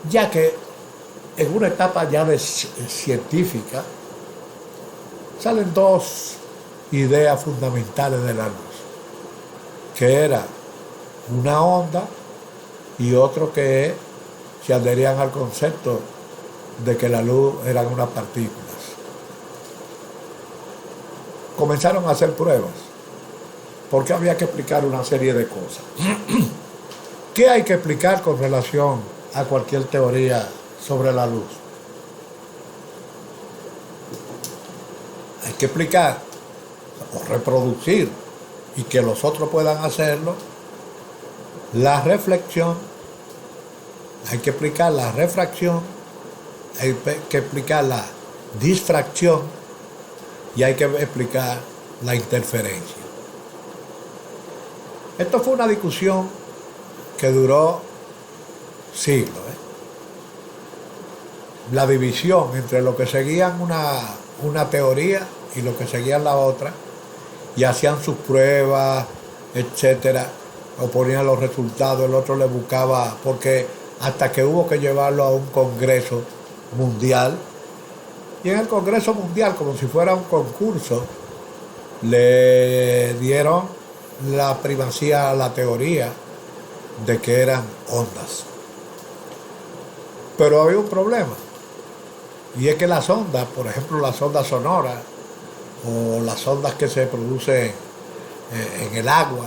ya que en una etapa ya científica, salen dos ideas fundamentales de la luz, que era una onda y otro que se adherían al concepto de que la luz eran unas partículas. Comenzaron a hacer pruebas, porque había que explicar una serie de cosas. ¿Qué hay que explicar con relación a cualquier teoría sobre la luz? Hay que explicar o reproducir y que los otros puedan hacerlo. La reflexión, hay que explicar la refracción, hay que explicar la difracción y hay que explicar la interferencia. Esto fue una discusión que duró siglos. La división entre los que seguían una teoría y los que seguían la otra, y hacían sus pruebas, etcétera, oponían los resultados, el otro le buscaba, porque hasta que hubo que llevarlo a un congreso mundial, y en el congreso mundial, como si fuera un concurso, le dieron la primacía a la teoría de que eran ondas. Pero había un problema, y es que las ondas, por ejemplo las ondas sonoras o las ondas que se producen en el agua,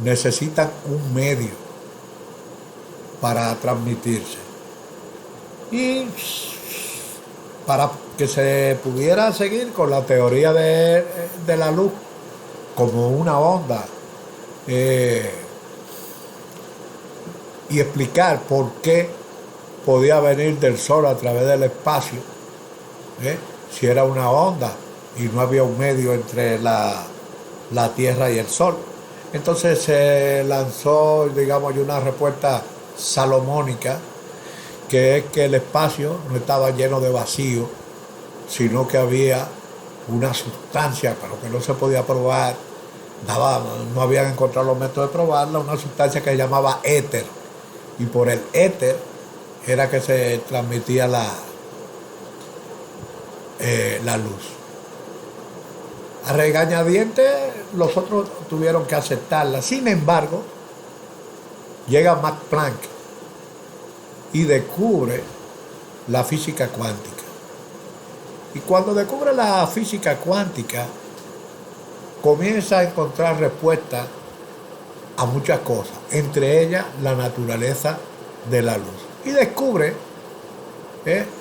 necesitan un medio para transmitirse. Y para que se pudiera seguir con la teoría de la luz como una onda, y explicar por qué podía venir del Sol a través del espacio, si era una onda y no había un medio entre la Tierra y el Sol. Entonces se lanzó, digamos, una respuesta salomónica, que es que el espacio no estaba lleno de vacío, sino que había una sustancia, pero que no se podía probar, no habían encontrado los métodos de probarla, una sustancia que se llamaba éter, y por el éter era que se transmitía la luz. A regañadientes los otros tuvieron que aceptarla. Sin embargo, llega Max Planck y descubre la física cuántica. Y cuando descubre la física cuántica, comienza a encontrar respuestas a muchas cosas, entre ellas la naturaleza de la luz. Y descubre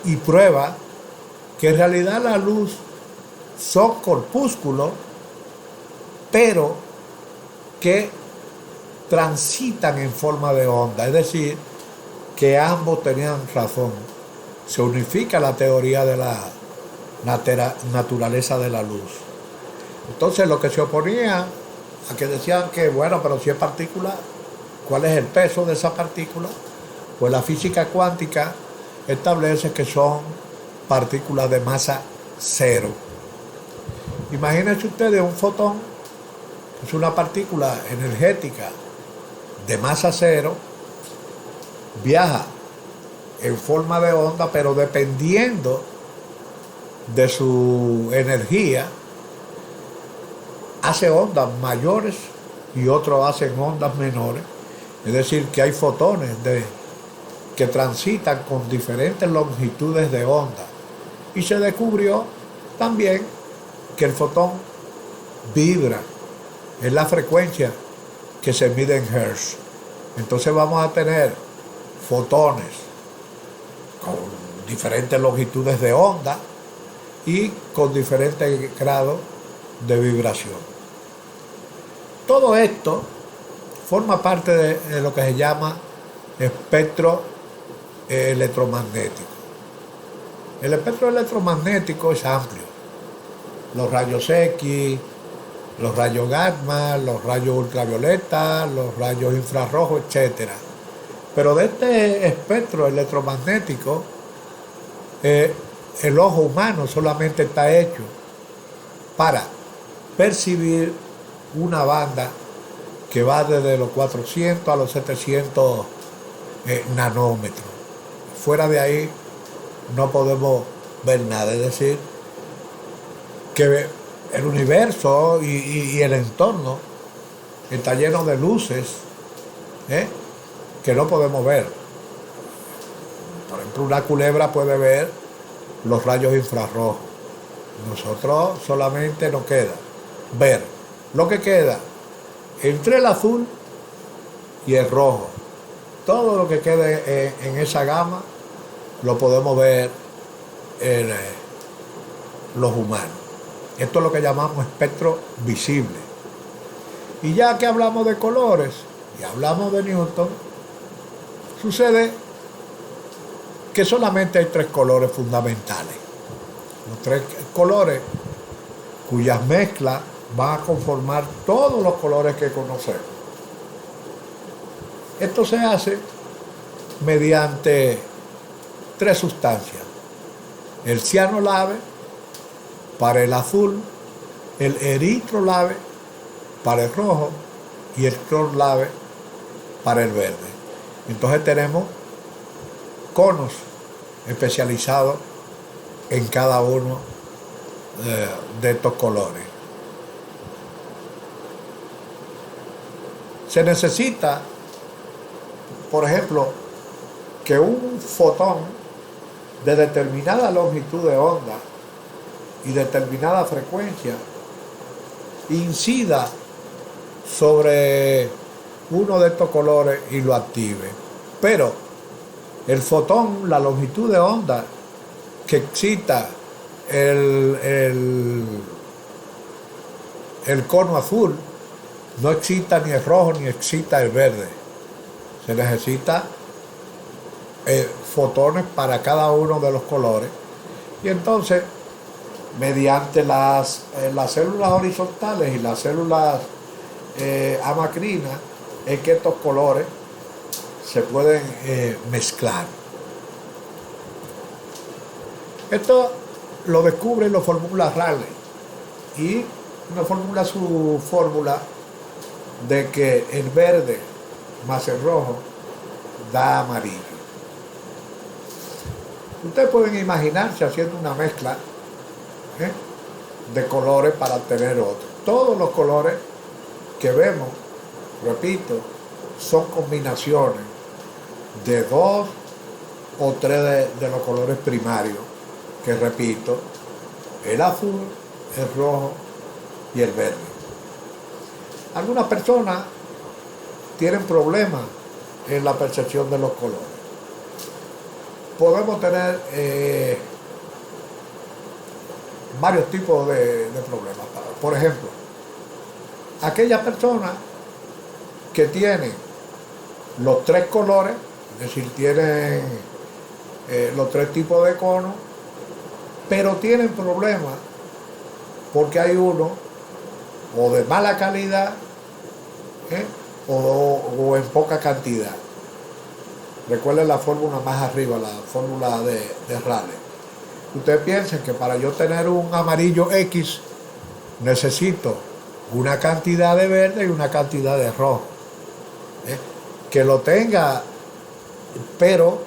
y prueba que en realidad la luz son corpúsculos, pero que transitan en forma de onda, es decir, que ambos tenían razón. Se unifica la teoría de la naturaleza de la luz. Entonces, lo que se oponía a que decían que, bueno, pero si es partícula, ¿cuál es el peso de esa partícula? Pues la física cuántica establece que son partículas de masa cero. Imagínense ustedes un fotón, que es una partícula energética de masa cero, viaja en forma de onda, pero dependiendo de su energía, hace ondas mayores y otros hacen ondas menores. Es decir, que hay fotones que transitan con diferentes longitudes de onda. Y se descubrió también que el fotón vibra en la frecuencia que se mide en Hertz. Entonces vamos a tener fotones con diferentes longitudes de onda y con diferentes grados de vibración. Todo esto forma parte de lo que se llama espectro electromagnético. El espectro electromagnético es amplio. Los rayos X, los rayos gamma, los rayos ultravioleta, los rayos infrarrojos, etc. Pero de este espectro electromagnético, el ojo humano solamente está hecho para percibir una banda que va desde los 400 a los 700 nanómetros. Fuera de ahí no podemos ver nada, es decir, que el universo y el entorno está lleno de luces que no podemos ver. Por ejemplo, una culebra puede ver los rayos infrarrojos. Nosotros solamente nos queda ver lo que queda entre el azul y el rojo. Todo lo que quede en esa gama lo podemos ver los humanos. Esto es lo que llamamos espectro visible. Y ya que hablamos de colores y hablamos de Newton, sucede que solamente hay tres colores fundamentales. Los tres colores cuyas mezclas van a conformar todos los colores que conocemos. Esto se hace mediante tres sustancias. El cianolave para el azul, el eritrolave para el rojo y el clorlave para el verde. Entonces tenemos conos especializados en cada uno de estos colores. Se necesita, por ejemplo, que un fotón de determinada longitud de onda y determinada frecuencia incida sobre uno de estos colores y lo active. Pero el fotón, la longitud de onda que excita el cono azul, no excita ni el rojo ni excita el verde. Se necesita fotones para cada uno de los colores. Y entonces, mediante las células horizontales y las células amacrinas, es que estos colores se pueden mezclar. Esto lo descubre y lo formula Rayleigh, y nos formula su fórmula de que el verde más el rojo da amarillo. Ustedes pueden imaginarse haciendo una mezcla de colores para obtener otro. Todos los colores que vemos, repito, son combinaciones de dos o tres de los colores primarios, que repito, el azul, el rojo y el verde. Algunas personas tienen problemas en la percepción de los colores. Podemos tener varios tipos de problemas. Por ejemplo, aquellas personas que tienen los tres colores, es decir, tienen los tres tipos de conos, pero tienen problemas porque hay uno o de mala calidad o en poca cantidad. Recuerden la fórmula más arriba, la fórmula de Rayleigh. Ustedes piensen que para yo tener un amarillo X necesito una cantidad de verde y una cantidad de rojo. Que lo tenga, pero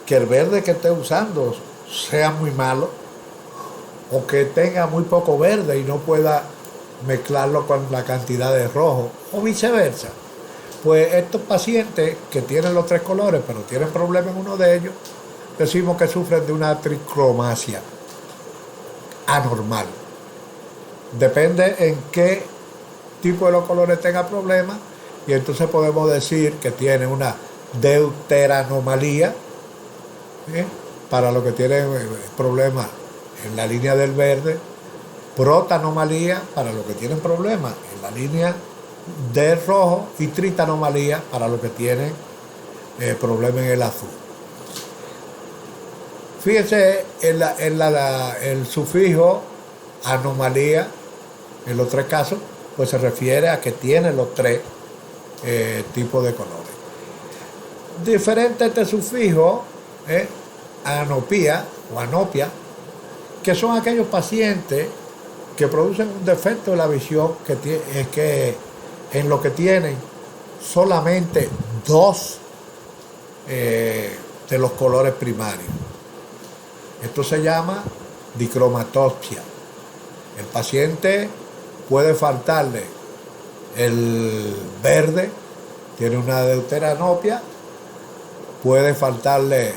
que el verde que esté usando sea muy malo, o que tenga muy poco verde y no pueda mezclarlo con la cantidad de rojo, o viceversa. Pues estos pacientes que tienen los tres colores pero tienen problemas en uno de ellos, decimos que sufren de una tricromasia anormal. Depende en qué tipo de los colores tenga problemas, y entonces podemos decir que tiene una deuteranomalía, para los que tienen problemas en la línea del verde, protanomalía para los que tienen problemas en la línea del rojo, y tritanomalía para los que tienen problemas en el azul. Fíjense el sufijo anomalía en los tres casos, pues se refiere a que tiene los tres tipos de colores. Diferente este sufijo, anopía o anopia, que son aquellos pacientes que producen un defecto de la visión que en lo que tienen solamente dos de los colores primarios. Esto se llama dicromatopsia. El paciente puede faltarle el verde, tiene una deuteranopia, puede faltarle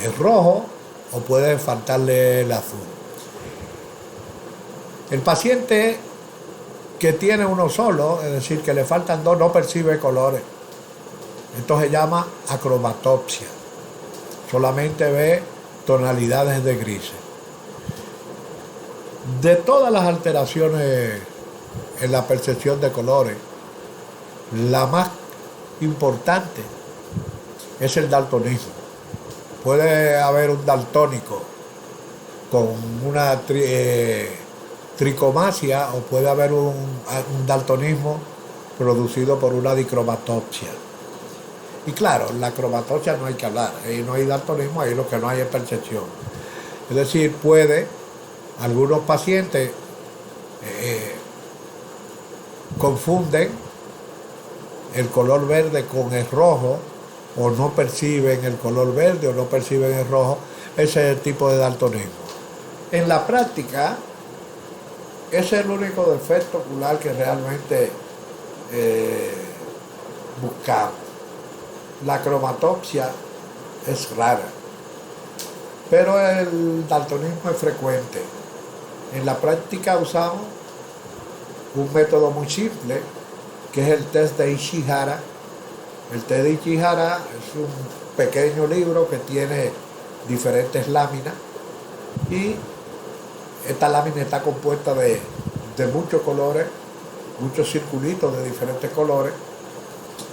el rojo o puede faltarle el azul. El paciente que tiene uno solo, es decir, que le faltan dos, no percibe colores. Esto se llama acromatopsia. Solamente ve tonalidades de grises. De todas las alteraciones en la percepción de colores, la más importante es el daltonismo. Puede haber un daltónico con una tricomasia o puede haber un daltonismo producido por una dicromatopsia. Y claro, la cromatopsia no hay que hablar, ahí no hay daltonismo, ahí lo que no hay es percepción. Es decir, algunos pacientes confunden el color verde con el rojo, o no perciben el color verde o no perciben el rojo. Ese es el tipo de daltonismo. En la práctica, ese es el único defecto ocular que realmente buscamos. La cromatopsia es rara, pero el daltonismo es frecuente. En la práctica usamos un método muy simple, que es el test de Ishihara. El test de Ishihara es un pequeño libro que tiene diferentes láminas y esta lámina está compuesta de muchos colores, muchos circulitos de diferentes colores,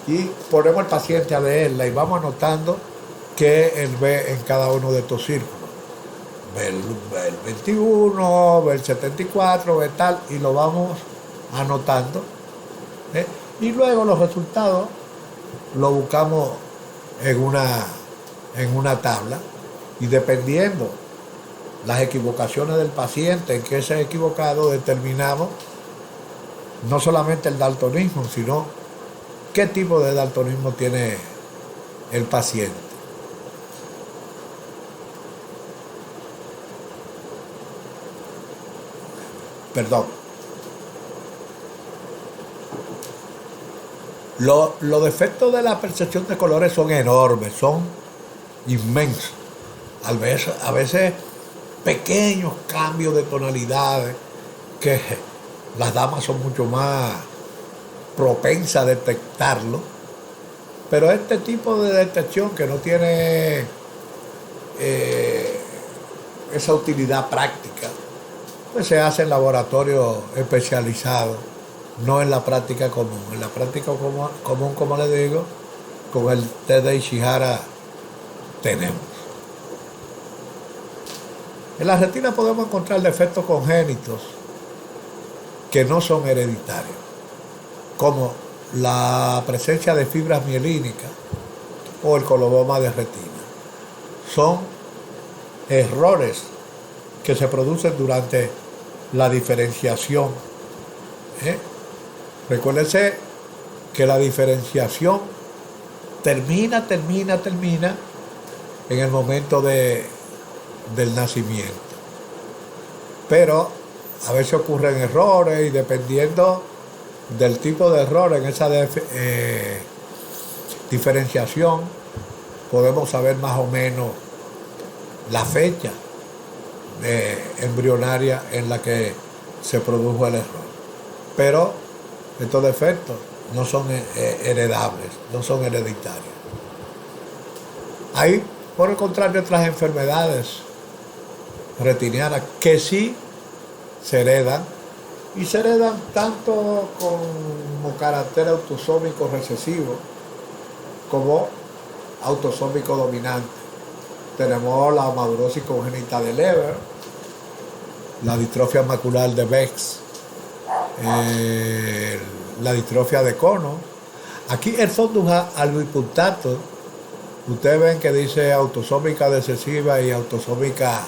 y ponemos al paciente a leerla y vamos anotando qué él ve en cada uno de estos círculos. Ve el 21, ve el 74, ve tal, y lo vamos anotando. Y luego los resultados los buscamos en una tabla, y dependiendo las equivocaciones del paciente en que se ha equivocado, determinamos no solamente el daltonismo, sino qué tipo de daltonismo tiene el paciente. Perdón. Los defectos de la percepción de colores son enormes, son inmensos. A veces pequeños cambios de tonalidades que las damas son mucho más propensas a detectarlo, pero este tipo de detección que no tiene esa utilidad práctica, pues se hace en laboratorios especializados, no en la práctica común. En la práctica común, como les digo, con el test de Ishihara tenemos. En la retina podemos encontrar defectos congénitos que no son hereditarios, como la presencia de fibras mielínicas o el coloboma de retina. Son errores que se producen durante la diferenciación. Recuérdense que la diferenciación termina en el momento del nacimiento. Pero a veces ocurren errores, y dependiendo del tipo de error en esa diferenciación, podemos saber más o menos la fecha embrionaria en la que se produjo el error. Pero estos defectos no son heredables, no son hereditarios. Hay, por el contrario, otras enfermedades retinianas que sí se heredan, y se heredan tanto como carácter autosómico recesivo como autosómico dominante. Tenemos la maculosis congénita de Leber, la distrofia macular de Bex, la distrofia de cono. Aquí el fundus albipuntatum, ustedes ven que dice autosómica recesiva y autosómica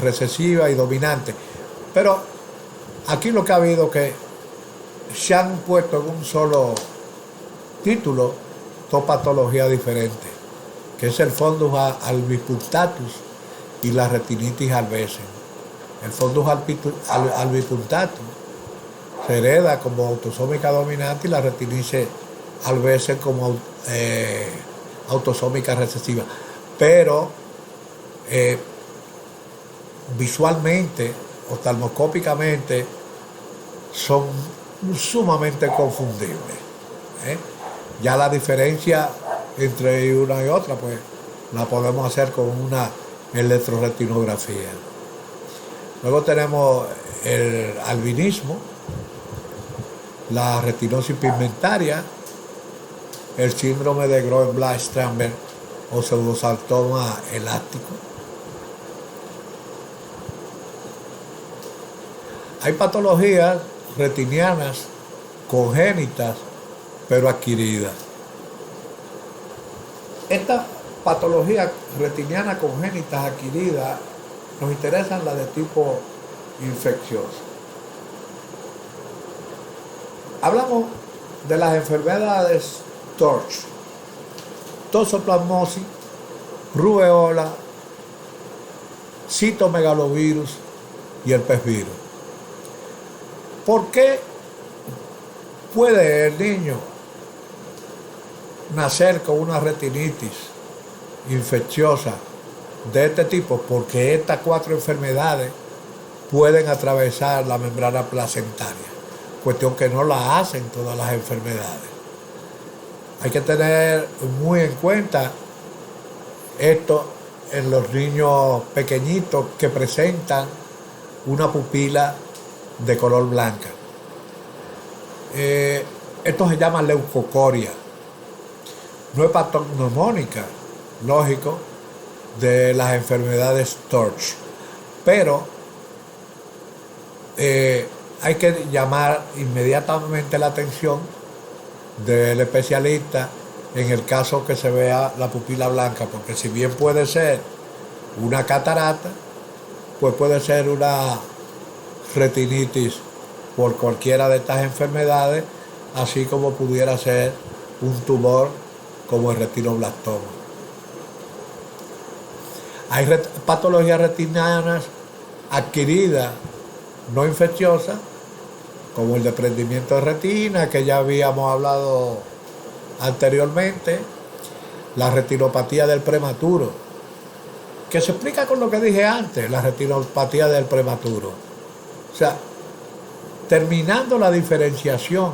recesiva y dominante. Pero aquí lo que ha habido que se han puesto en un solo título dos patologías diferentes, que es el fundus albipuntatus y la retinitis albesen. El fundus albipuntatus se hereda como autosómica dominante y la retinitis albesen como autosómica recesiva. Pero visualmente, oftalmoscópicamente, son sumamente confundibles. Ya la diferencia entre una y otra, pues la podemos hacer con una electroretinografía. Luego tenemos el albinismo, la retinosis pigmentaria, el síndrome de Groenblatt-Stramberg o pseudosarcoma elástico. Hay patologías retinianas congénitas pero adquiridas. Estas patologías retinianas congénitas adquiridas nos interesan las de tipo infeccioso. Hablamos de las enfermedades TORCH, toxoplasmosis, rubeola, citomegalovirus y el herpes virus. ¿Por qué puede el niño nacer con una retinitis infecciosa de este tipo? Porque estas 4 enfermedades pueden atravesar la membrana placentaria, cuestión que no la hacen todas las enfermedades. Hay que tener muy en cuenta esto en los niños pequeñitos que presentan una pupila de color blanca. Esto se llama leucocoria. No es patognomónica, lógico, de las enfermedades TORCH, pero hay que llamar inmediatamente la atención del especialista en el caso que se vea la pupila blanca, porque si bien puede ser una catarata, pues puede ser una retinitis por cualquiera de estas enfermedades, así como pudiera ser un tumor como el retinoblastoma. Hay patologías retinianas adquiridas no infecciosas, como el desprendimiento de retina, que ya habíamos hablado anteriormente, la retinopatía del prematuro, que se explica con lo que dije antes, la retinopatía del prematuro. O sea, terminando la diferenciación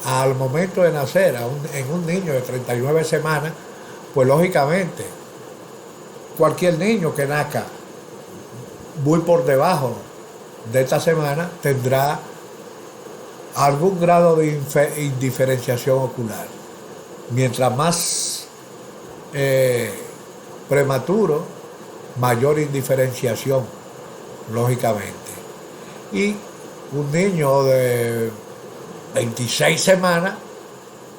al momento de nacer en un niño de 39 semanas, pues lógicamente cualquier niño que nazca muy por debajo de esta semana tendrá algún grado de indiferenciación ocular. Mientras más prematuro, mayor indiferenciación, lógicamente. Y un niño de 26 semanas,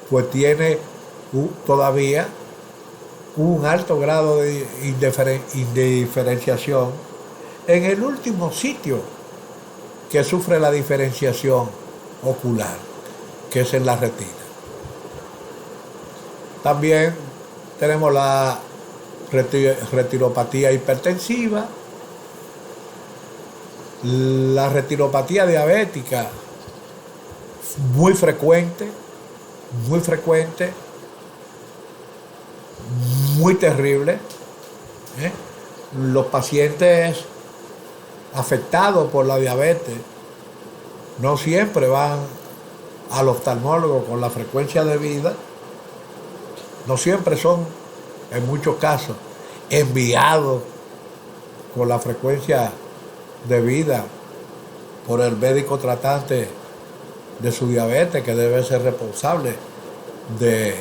pues tiene todavía un alto grado de indiferenciación en el último sitio que sufre la diferenciación ocular, que es en la retina. También tenemos la retinopatía hipertensiva, la retinopatía diabética, muy frecuente, muy terrible. Los pacientes afectados por la diabetes no siempre van al oftalmólogo con la frecuencia debida, no siempre son, en muchos casos, enviados con la frecuencia debida por el médico tratante de su diabetes, que debe ser responsable de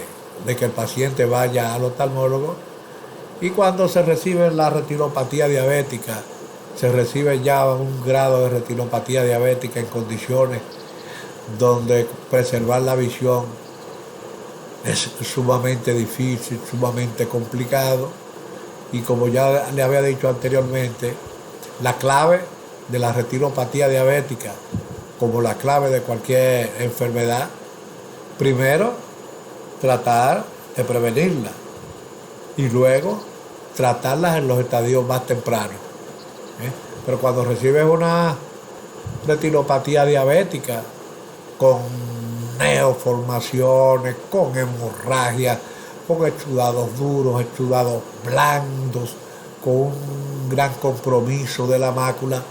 que el paciente vaya al oftalmólogo. Y cuando se recibe la retinopatía diabética, se recibe ya un grado de retinopatía diabética en condiciones donde preservar la visión es sumamente difícil, sumamente complicado. Y como ya le había dicho anteriormente, la clave de la retinopatía diabética, como la clave de cualquier enfermedad, primero tratar de prevenirla y luego tratarlas en los estadios más tempranos. Pero cuando recibes una retinopatía diabética con neoformaciones, con hemorragia, con exudados duros, exudados blandos, con un gran compromiso de la mácula,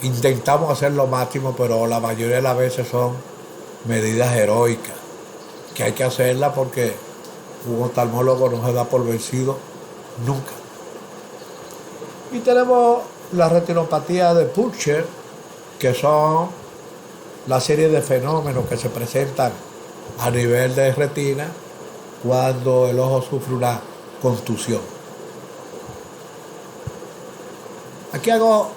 intentamos hacer lo máximo, pero la mayoría de las veces son medidas heroicas, que hay que hacerlas porque un oftalmólogo no se da por vencido nunca. Y tenemos la retinopatía de Purcher, que son la serie de fenómenos que se presentan a nivel de retina cuando el ojo sufre una contusión. Aquí hago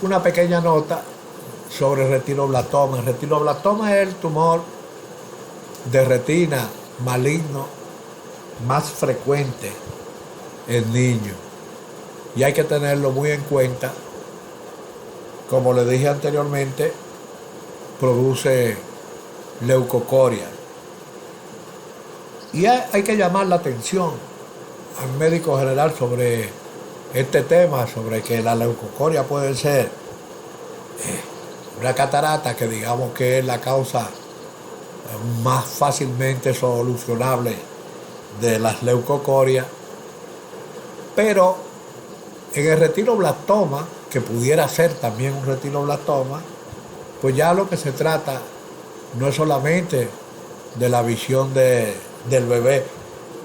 una pequeña nota sobre el retinoblastoma. El retinoblastoma es el tumor de retina maligno más frecuente en niños. Y hay que tenerlo muy en cuenta. Como le dije anteriormente, produce leucocoria. Y hay que llamar la atención al médico general sobre este tema, sobre que la leucocoria puede ser una catarata, que digamos que es la causa más fácilmente solucionable de las leucocorias, pero en el retinoblastoma, que pudiera ser también un retinoblastoma, pues ya lo que se trata no es solamente de la visión del bebé,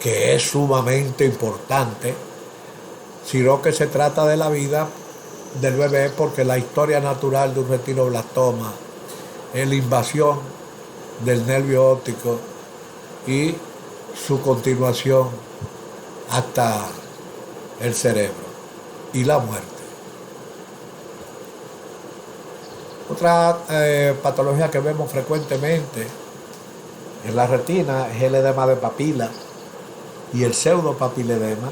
que es sumamente importante, sino que se trata de la vida del bebé, porque la historia natural de un retinoblastoma es la invasión del nervio óptico y su continuación hasta el cerebro y la muerte. Otra patología que vemos frecuentemente en la retina es el edema de papila y el pseudopapiledema.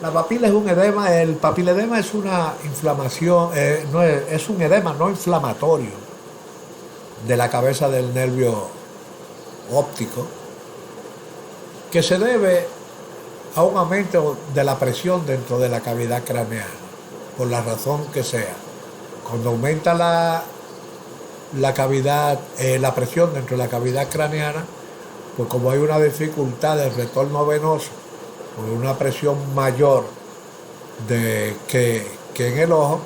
La papila es un edema, el papiledema es una inflamación, es un edema no inflamatorio de la cabeza del nervio óptico, que se debe a un aumento de la presión dentro de la cavidad craneana, por la razón que sea. Cuando aumenta la cavidad, la presión dentro de la cavidad craneana, pues como hay una dificultad del retorno venoso, por una presión mayor que en el ojo,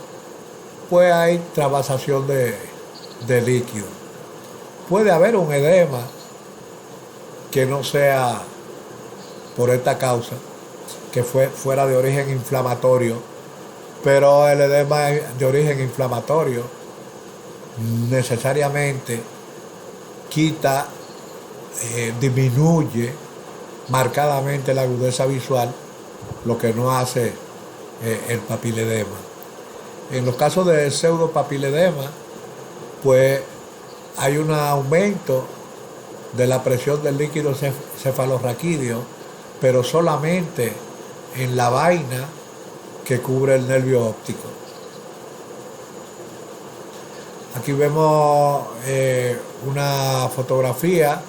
pues hay travasación de líquido. Puede haber un edema que no sea por esta causa, que fuera de origen inflamatorio, pero el edema de origen inflamatorio necesariamente quita, disminuye marcadamente la agudeza visual, lo que no hace el papiledema. En los casos de pseudopapiledema, pues hay un aumento de la presión del líquido cefalorraquídeo, pero solamente en la vaina que cubre el nervio óptico. Aquí vemos una fotografía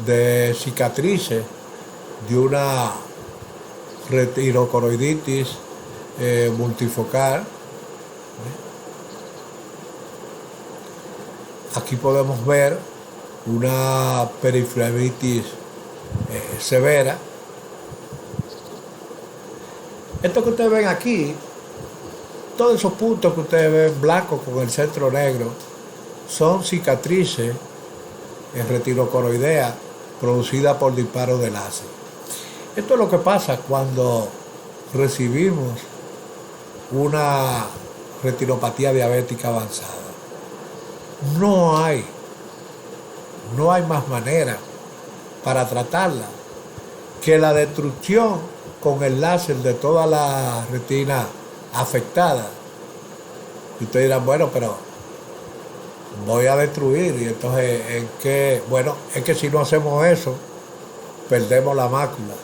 de cicatrices de una retinocoroiditis multifocal. Aquí podemos ver una periflebitis severa. Esto que ustedes ven aquí, todos esos puntos que ustedes ven blancos con el centro negro, son cicatrices en retinocoroidea producidas por disparo de láser. Esto es lo que pasa cuando recibimos una retinopatía diabética avanzada. No hay más manera para tratarla que la destrucción con el láser de toda la retina afectada. Y ustedes dirán, bueno, pero voy a destruir, y entonces, ¿en qué? Bueno, es que si no hacemos eso, perdemos la mácula,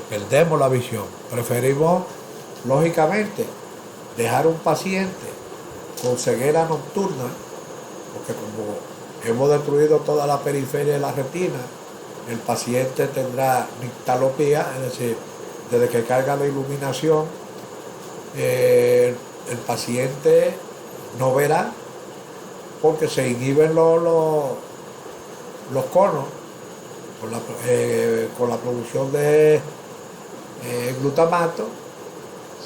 perdemos la visión. Preferimos, lógicamente, dejar un paciente con ceguera nocturna, porque como hemos destruido toda la periferia de la retina, el paciente tendrá nictalopía, es decir, desde que carga la iluminación, el paciente no verá, porque se inhiben los conos con la producción de glutamato,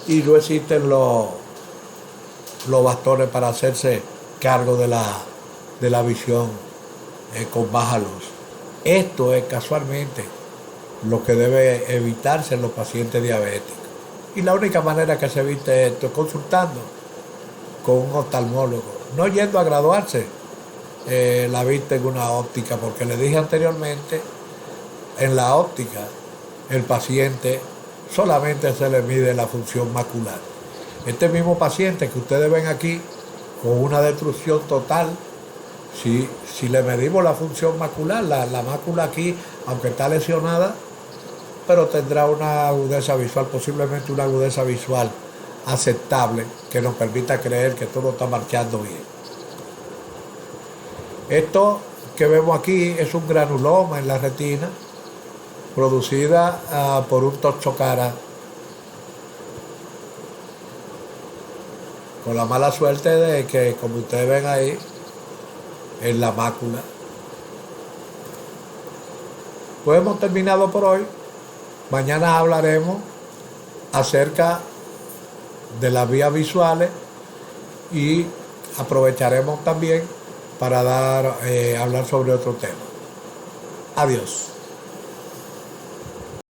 y no existen los bastones para hacerse cargo de la visión con baja luz. Esto es casualmente lo que debe evitarse en los pacientes diabéticos. Y la única manera que se evite esto es consultando con un oftalmólogo, no yendo a graduarse la vista en una óptica, porque le dije anteriormente, en la óptica el paciente solamente se le mide la función macular. Este mismo paciente que ustedes ven aquí con una destrucción total, si le medimos la función macular, la mácula aquí, aunque está lesionada, pero tendrá una agudeza visual, posiblemente una agudeza visual aceptable, que nos permita creer que todo está marchando bien. Esto que vemos aquí es un granuloma en la retina, producida por un toxocara, con la mala suerte de que, como ustedes ven ahí, en la mácula. Pues hemos terminado por hoy. Mañana hablaremos acerca de las vías visuales y aprovecharemos también para hablar sobre otro tema. Adiós.